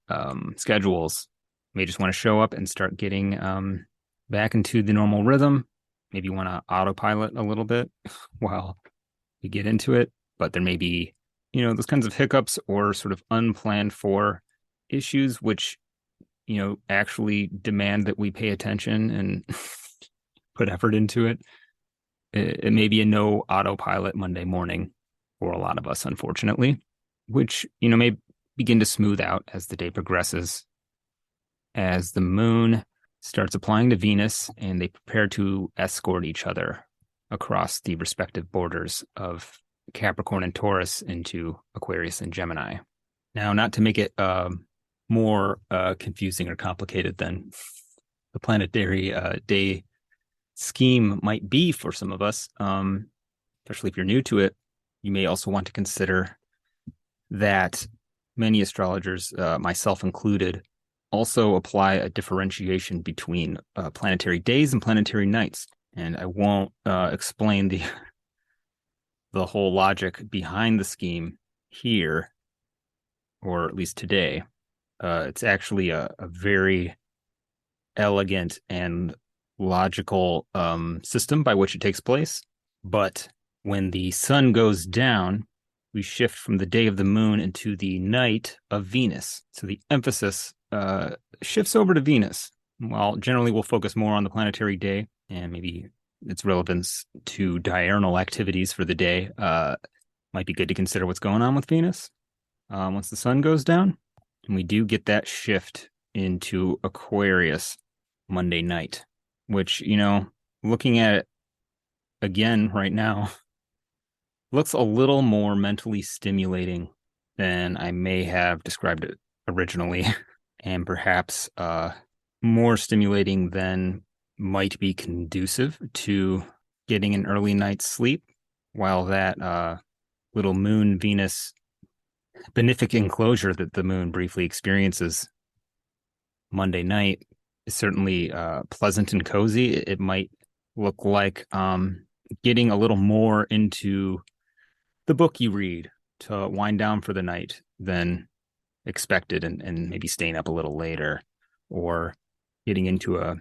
schedules, may just want to show up and start getting back into the normal rhythm. Maybe want to autopilot a little bit while we get into it. But there may be, those kinds of hiccups or sort of unplanned for issues, which, actually demand that we pay attention and put effort into it. It may be a no autopilot Monday morning for a lot of us, unfortunately, which, may begin to smooth out as the day progresses, as the moon starts applying to Venus and they prepare to escort each other across the respective borders of Capricorn and Taurus into Aquarius and Gemini. Now, not to make it more confusing or complicated than the planetary day scheme might be for some of us, especially if you're new to it, you may also want to consider that many astrologers, myself included, also apply a differentiation between planetary days and planetary nights. And I won't explain the whole logic behind the scheme here, or at least today. It's actually a very elegant and logical system by which it takes place. But when the sun goes down, we shift from the day of the moon into the night of Venus. So the emphasis shifts over to Venus. While generally we'll focus more on the planetary day and maybe its relevance to diurnal activities for the day, might be good to consider what's going on with Venus once the sun goes down. And we do get that shift into Aquarius Monday night, which, looking at it again right now, looks a little more mentally stimulating than I may have described it originally, and perhaps more stimulating than might be conducive to getting an early night's sleep, while that little moon Venus benefic enclosure that the moon briefly experiences Monday night is certainly pleasant and cozy. It might look like getting a little more into the book you read to wind down for the night than expected, and maybe staying up a little later, or getting into a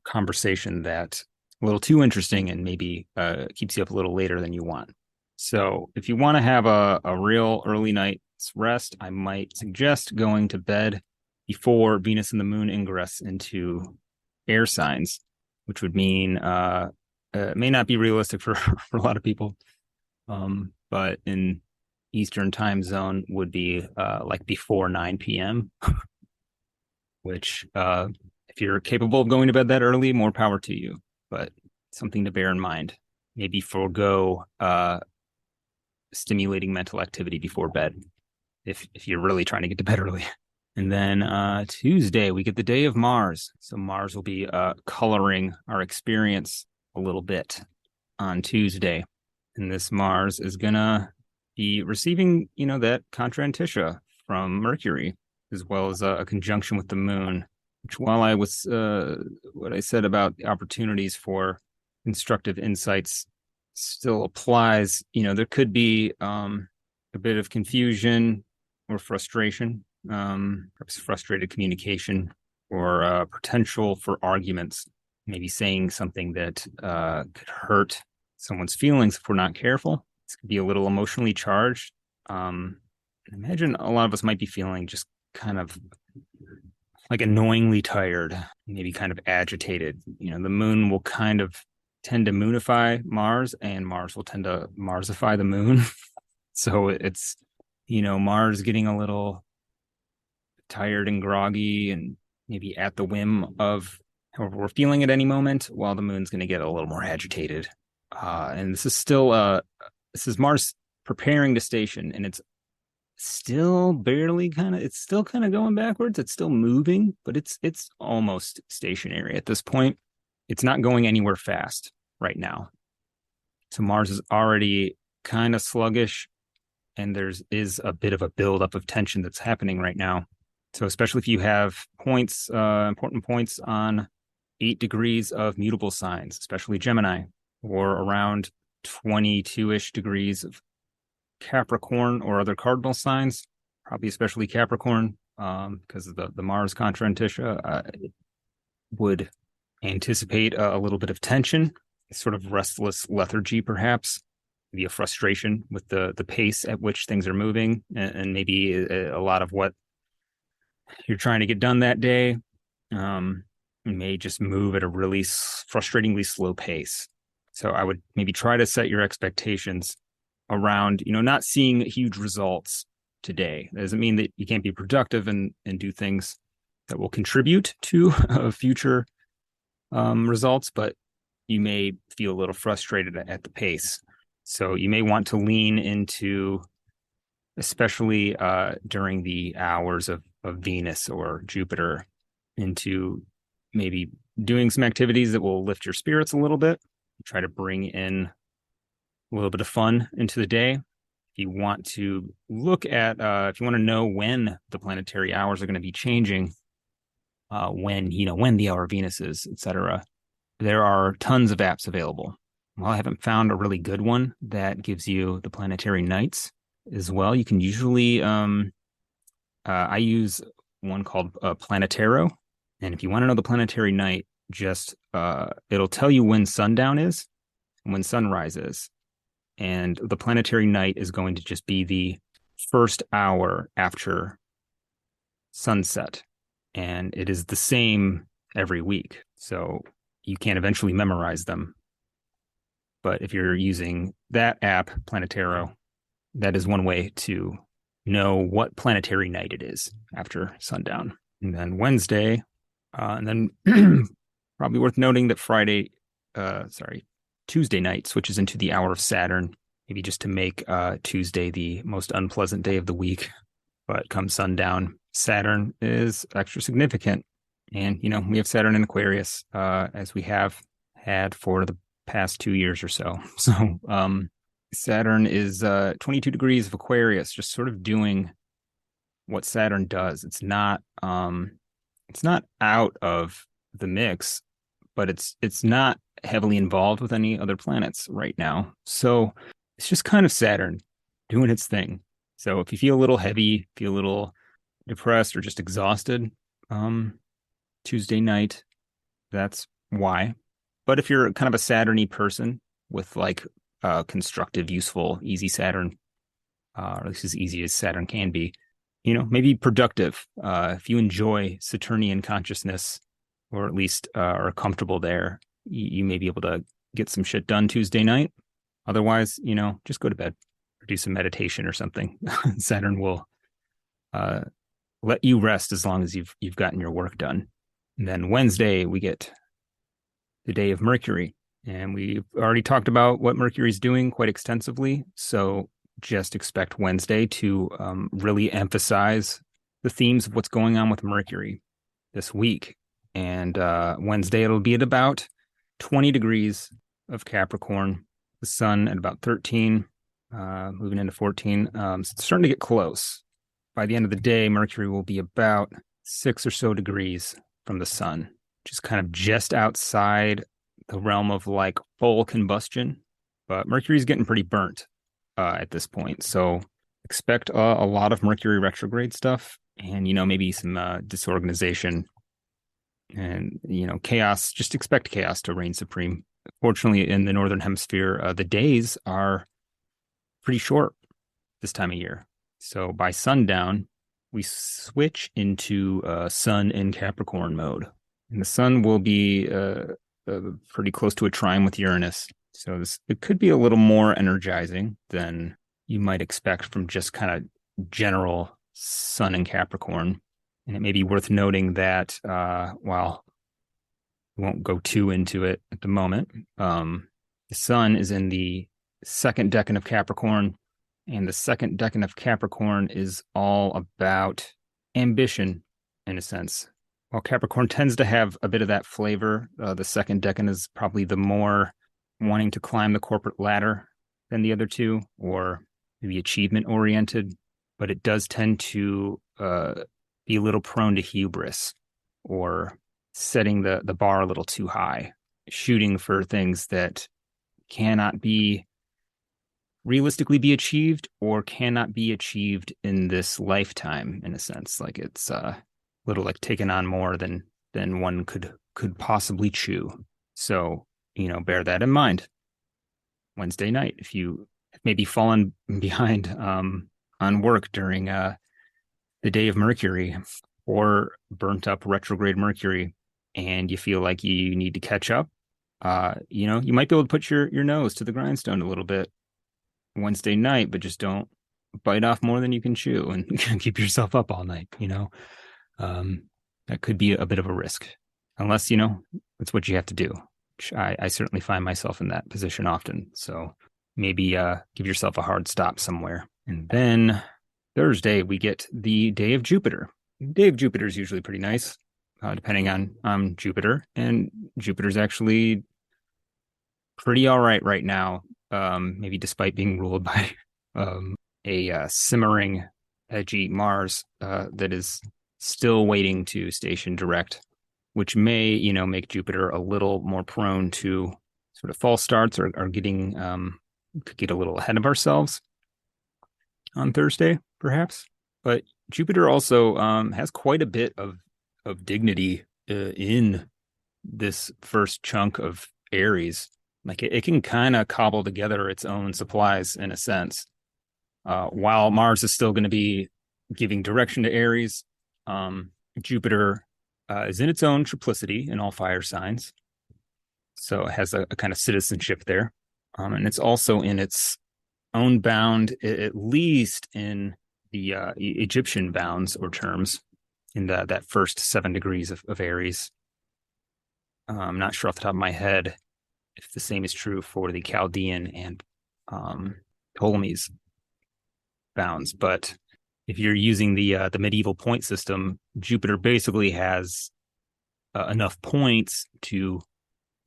conversation that's a little too interesting and maybe keeps you up a little later than you want. So if you want to have a real early night's rest, I might suggest going to bed before Venus and the moon ingress into air signs, which would mean it may not be realistic for a lot of people, but in Eastern time zone would be like before 9 p.m., which if you're capable of going to bed that early, more power to you, but something to bear in mind. Maybe forego stimulating mental activity before bed if you're really trying to get to bed early. And then Tuesday, we get the day of Mars. So Mars will be coloring our experience a little bit on Tuesday. And this Mars is going to be receiving, that Contra-Antiscia from Mercury, as well as a conjunction with the moon, which, while I was, what I said about the opportunities for constructive insights still applies, there could be a bit of confusion or frustration, perhaps frustrated communication, or potential for arguments, maybe saying something that could hurt someone's feelings if we're not careful. This could be a little emotionally charged. Imagine a lot of us might be feeling just kind of like annoyingly tired, maybe kind of agitated. The moon will kind of tend to moonify Mars, and Mars will tend to Marsify the moon. So it's, Mars getting a little tired and groggy and maybe at the whim of however we're feeling at any moment, while the moon's going to get a little more agitated. And this is Mars preparing to station, and it's still kind of going backwards. It's still moving, but it's almost stationary at this point. It's not going anywhere fast right now. So Mars is already kind of sluggish, and is a bit of a buildup of tension that's happening right now. So especially if you have important points on 8 degrees of mutable signs, especially Gemini, or around 22-ish degrees of Capricorn or other cardinal signs, probably especially Capricorn, because of the Mars Contra-Antiscia, would anticipate a little bit of tension, sort of restless lethargy, perhaps, maybe a frustration with the pace at which things are moving, and maybe a lot of what you're trying to get done that day may just move at a really frustratingly slow pace. So I would maybe try to set your expectations around, not seeing huge results today. That doesn't mean that you can't be productive and do things that will contribute to future results, but you may feel a little frustrated at the pace. So you may want to lean into, especially during the hours of Venus or Jupiter, into maybe doing some activities that will lift your spirits a little bit. Try to bring in a little bit of fun into the day. If you want to look at, if you want to know when the planetary hours are going to be changing, when the hour of Venus is, etc., there are tons of apps available. Well, I haven't found a really good one that gives you the planetary nights as well. You can usually, I use one called Planetary, and if you want to know the planetary night, just it'll tell you when sundown is and when sunrise is. And the planetary night is going to just be the first hour after sunset. And it is the same every week. So you can eventually memorize them. But if you're using that app, Planetary, that is one way to know what planetary night it is after sundown. And then Wednesday, and then probably worth noting that Tuesday night switches into the hour of Saturn. maybe just to make Tuesday the most unpleasant day of the week. But come sundown, Saturn is extra significant. And, we have Saturn in Aquarius, as we have had for the past 2 years or so. So Saturn is 22 degrees of Aquarius, just sort of doing what Saturn does. It's not out of the mix, but it's not heavily involved with any other planets right now. So it's just kind of Saturn doing its thing. So if you feel a little heavy, feel a little depressed or just exhausted, Tuesday night, that's why. But if you're kind of a Saturn-y person with like constructive, useful, easy Saturn, or at least as easy as Saturn can be, maybe productive. If you enjoy Saturnian consciousness, or at least are comfortable there, you may be able to get some shit done Tuesday night. Otherwise, just go to bed or do some meditation or something. Saturn will let you rest as long as you've gotten your work done. And then Wednesday, we get the day of Mercury. And we've already talked about what Mercury's doing quite extensively. So just expect Wednesday to really emphasize the themes of what's going on with Mercury this week. And Wednesday, it'll be at about 20 degrees of Capricorn, the sun at about 13, moving into 14. So it's starting to get close. By the end of the day, Mercury will be about 6 or so degrees from the sun, which is kind of just outside the realm of like full combustion. But Mercury's getting pretty burnt at this point. So expect a lot of Mercury retrograde stuff and, maybe some disorganization and, chaos. Just expect chaos to reign supreme. Fortunately, in the Northern Hemisphere, the days are pretty short this time of year. So by sundown, we switch into sun in Capricorn mode. And the sun will be pretty close to a trine with Uranus. So it could be a little more energizing than you might expect from just kind of general sun in Capricorn. And it may be worth noting that while we won't go too into it at the moment, the sun is in the second decan of Capricorn. And the second decan of Capricorn is all about ambition, in a sense. While Capricorn tends to have a bit of that flavor, the second decan is probably the more wanting to climb the corporate ladder than the other two, or maybe achievement oriented. But it does tend to be a little prone to hubris or setting the bar a little too high, shooting for things that cannot realistically be achieved or cannot be achieved in this lifetime, in a sense. Like it's a little like taking on more than one could possibly chew. So, bear that in mind. Wednesday night, if you maybe fallen behind on work during the day of Mercury or burnt up retrograde Mercury and you feel like you need to catch up, you might be able to put your nose to the grindstone a little bit Wednesday night, but just don't bite off more than you can chew and keep yourself up all night. That could be a bit of a risk, unless it's what you have to do. I certainly find myself in that position often. So maybe give yourself a hard stop somewhere. And then Thursday we get the day of Jupiter. The day of Jupiter is usually pretty nice, depending on Jupiter, and Jupiter's actually pretty all right now. Maybe despite being ruled by a simmering, edgy Mars that is still waiting to station direct, which may, make Jupiter a little more prone to sort of false starts or getting, could get a little ahead of ourselves on Thursday, perhaps. But Jupiter also has quite a bit of dignity in this first chunk of Aries. Like it can kind of cobble together its own supplies in a sense. While Mars is still going to be giving direction to Aries, Jupiter is in its own triplicity in all fire signs. So it has a kind of citizenship there. And it's also in its own bound, at least in the Egyptian bounds or terms, in that first 7 degrees of Aries. I'm not sure off the top of my head if the same is true for the Chaldean and Ptolemy's bounds. But if you're using the medieval point system, Jupiter basically has enough points to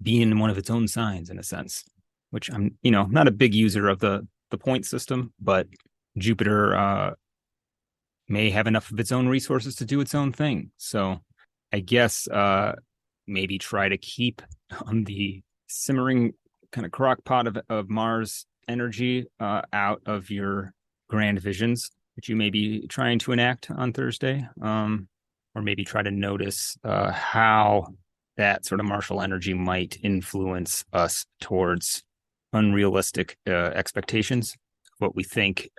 be in one of its own signs, in a sense, which I'm, not a big user of the point system, but Jupiter may have enough of its own resources to do its own thing. So I guess maybe try to keep on the simmering kind of crock pot of Mars energy out of your grand visions that you may be trying to enact on Thursday, or maybe try to notice how that sort of martial energy might influence us towards unrealistic expectations, what we think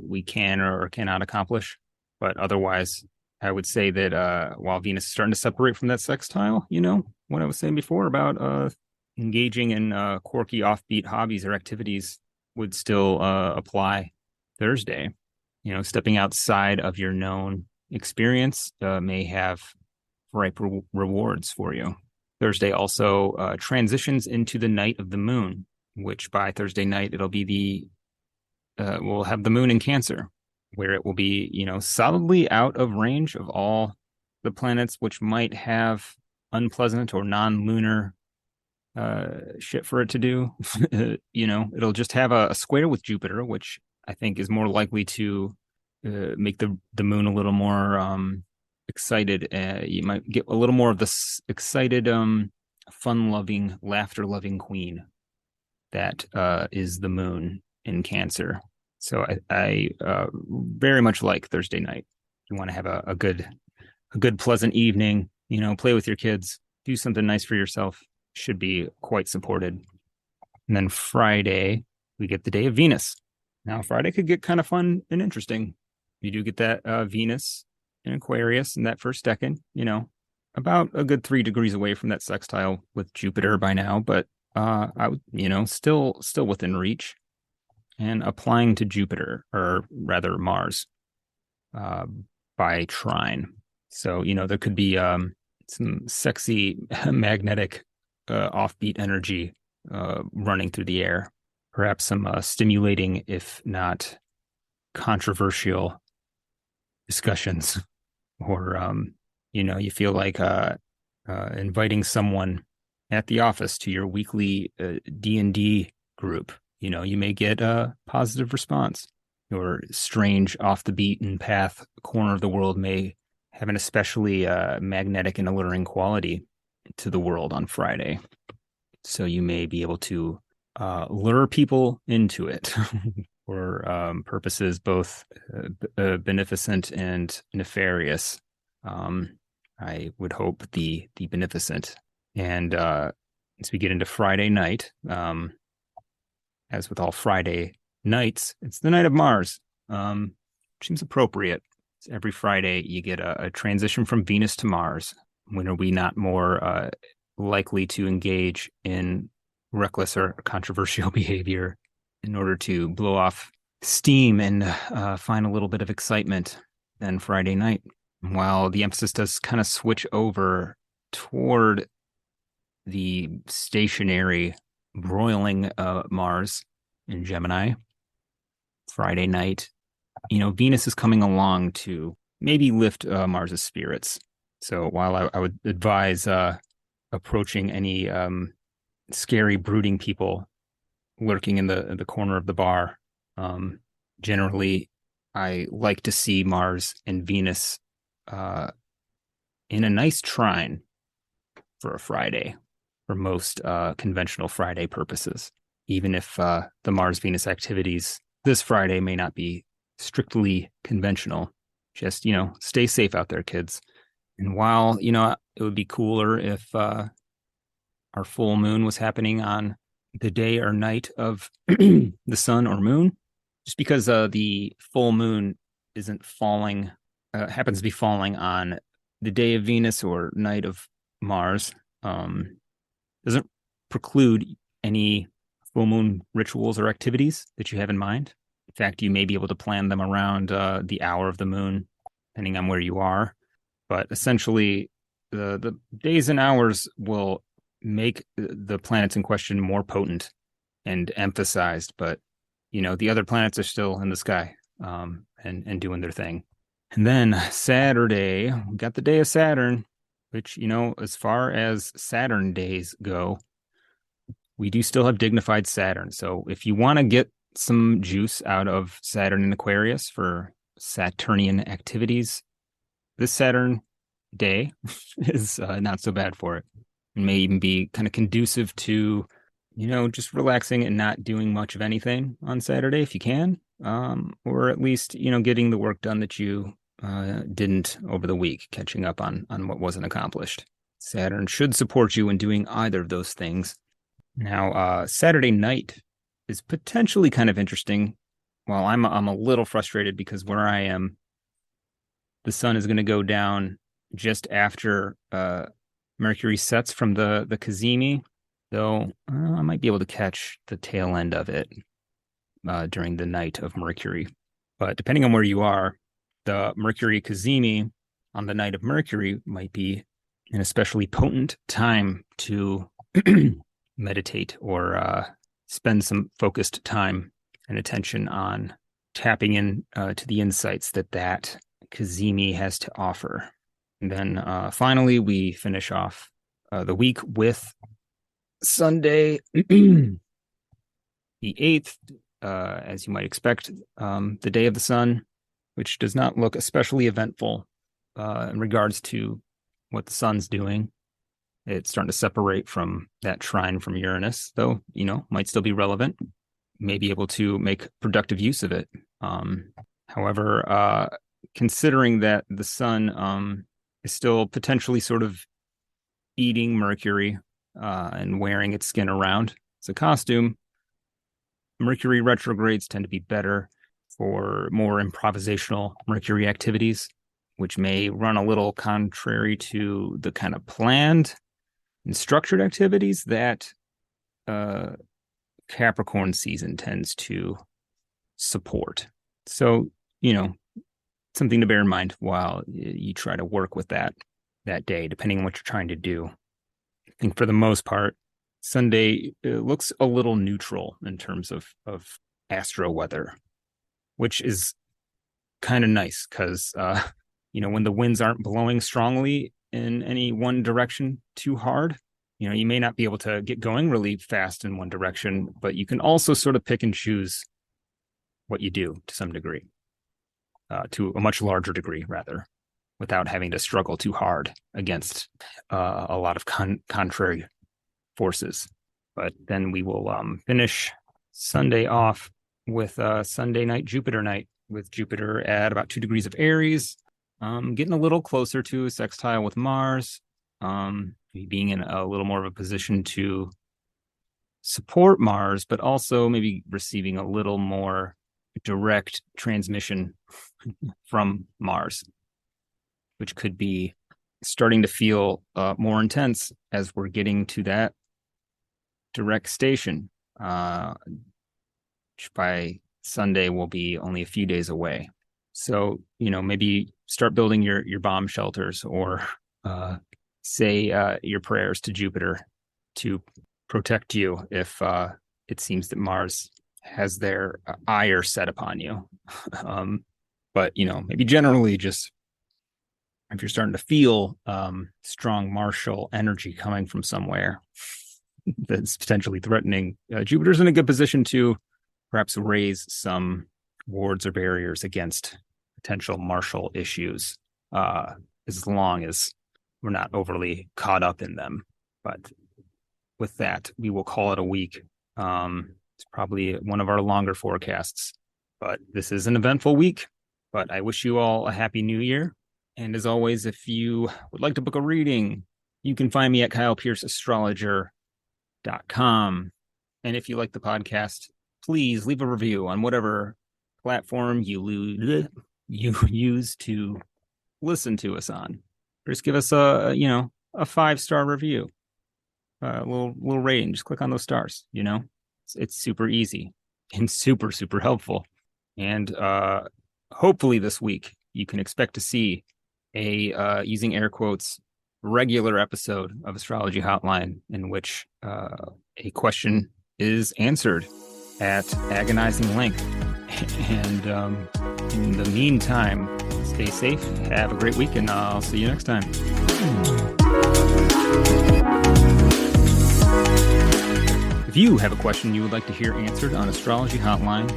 we can or cannot accomplish. But otherwise, I would say that while Venus is starting to separate from that sextile, what I was saying before about engaging in quirky offbeat hobbies or activities would still apply Thursday. Stepping outside of your known experience may have ripe rewards for you. Thursday also transitions into the night of the moon, which by Thursday night, it'll be we'll have the moon in Cancer, where it will be, solidly out of range of all the planets, which might have unpleasant or non-lunar shit for it to do. It'll just have a square with Jupiter, which I think is more likely to make the moon a little more excited. You might get a little more of this excited, fun-loving, laughter-loving queen that is the moon in Cancer. So I very much like Thursday night. You want to have a good, pleasant evening, play with your kids, do something nice for yourself, should be quite supported. And then Friday, we get the day of Venus. Now, Friday could get kind of fun and interesting. You do get that Venus in Aquarius in that first decan, about a good 3 degrees away from that sextile with Jupiter by now, but I would, still within reach. And applying to Jupiter, or rather Mars, by trine. So, there could be some sexy magnetic offbeat energy running through the air. Perhaps some stimulating, if not controversial, discussions. Or, you feel like inviting someone at the office to your weekly D&D group. You may get a positive response. Your strange, off the beaten path corner of the world may have an especially magnetic and alluring quality to the world on Friday. So you may be able to lure people into it for purposes both beneficent and nefarious. I would hope the beneficent. And as we get into Friday night, as with all Friday nights, it's the night of Mars. Seems appropriate. Every Friday, you get a transition from Venus to Mars. When are we not more likely to engage in reckless or controversial behavior in order to blow off steam and find a little bit of excitement than Friday night? While the emphasis does kind of switch over toward the stationary broiling Mars in Gemini, Friday night, Venus is coming along to maybe lift Mars's spirits. So while I would advise approaching any scary, brooding people lurking in the corner of the bar, generally I like to see Mars and Venus in a nice trine for a Friday, for most conventional Friday purposes, even if the Mars-Venus activities this Friday may not be strictly conventional. Just, stay safe out there, kids. And while, it would be cooler if our full moon was happening on the day or night of the sun or moon, just because the full moon isn't falling, happens to be falling on the day of Venus or night of Mars, doesn't preclude any full moon rituals or activities that you have in mind. In fact, you may be able to plan them around the hour of the moon, depending on where you are. But essentially, the days and hours will make the planets in question more potent and emphasized. But the other planets are still in the sky, and doing their thing. And then Saturday, we got the day of Saturn, which, as far as Saturn days go, we do still have dignified Saturn. So if you want to get some juice out of Saturn in Aquarius for Saturnian activities, this Saturn day is not so bad for it. It may even be kind of conducive to, just relaxing and not doing much of anything on Saturday if you can, or at least, getting the work done that you didn't over the week, catching up on what wasn't accomplished. Saturn should support you in doing either of those things. Now, Saturday night is potentially kind of interesting. Well, I'm a little frustrated because where I am, the sun is going to go down just after Mercury sets from the Cazimi, though I might be able to catch the tail end of it during the night of Mercury. But depending on where you are, the Mercury Cazimi on the night of Mercury might be an especially potent time to meditate or spend some focused time and attention on tapping in to the insights that Cazimi has to offer. And then finally, we finish off the week with Sunday, the 8th, as you might expect, the day of the sun, which does not look especially eventful in regards to what the sun's doing. It's starting to separate from that trine from Uranus, though, might still be relevant. May be able to make productive use of it. However, considering that the sun is still potentially sort of eating Mercury and wearing its skin around as a costume, Mercury retrogrades tend to be better for more improvisational Mercury activities, which may run a little contrary to the kind of planned and structured activities that Capricorn season tends to support. So, something to bear in mind while you try to work with that day, depending on what you're trying to do. I think for the most part, Sunday looks a little neutral in terms of astro weather, which is kind of nice because, when the winds aren't blowing strongly in any one direction too hard, you may not be able to get going really fast in one direction, but you can also sort of pick and choose what you do to some degree, to a much larger degree, rather, without having to struggle too hard against a lot of contrary forces. But then we will finish Sunday off with Sunday night, Jupiter night, with Jupiter at about 2 degrees of Aries, getting a little closer to a sextile with Mars, being in a little more of a position to support Mars, but also maybe receiving a little more direct transmission from Mars, which could be starting to feel more intense as we're getting to that direct station, which by Sunday will be only a few days away. So, maybe start building your bomb shelters or say your prayers to Jupiter to protect you if it seems that Mars has their ire set upon you. But, maybe generally just if you're starting to feel strong martial energy coming from somewhere that's potentially threatening, Jupiter's in a good position to perhaps raise some wards or barriers against potential martial issues, as long as we're not overly caught up in them. But with that, we will call it a week. It's probably one of our longer forecasts, but this is an eventful week. But I wish you all a happy new year. And as always, if you would like to book a reading, you can find me at KylePierceAstrologer.com. And if you like the podcast, please leave a review on whatever platform you use to listen to us on. Or just give us a 5-star review, a little rating. Just click on those stars. It's super easy and super, super helpful. And hopefully this week you can expect to see a using air quotes regular episode of Astrology Hotline in which a question is answered. at agonizing length. And in the meantime, stay safe, have a great week, and I'll see you next time. If you have a question you would like to hear answered on Astrology Hotline,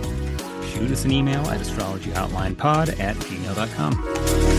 shoot us an email at astrologyhotlinepod@gmail.com.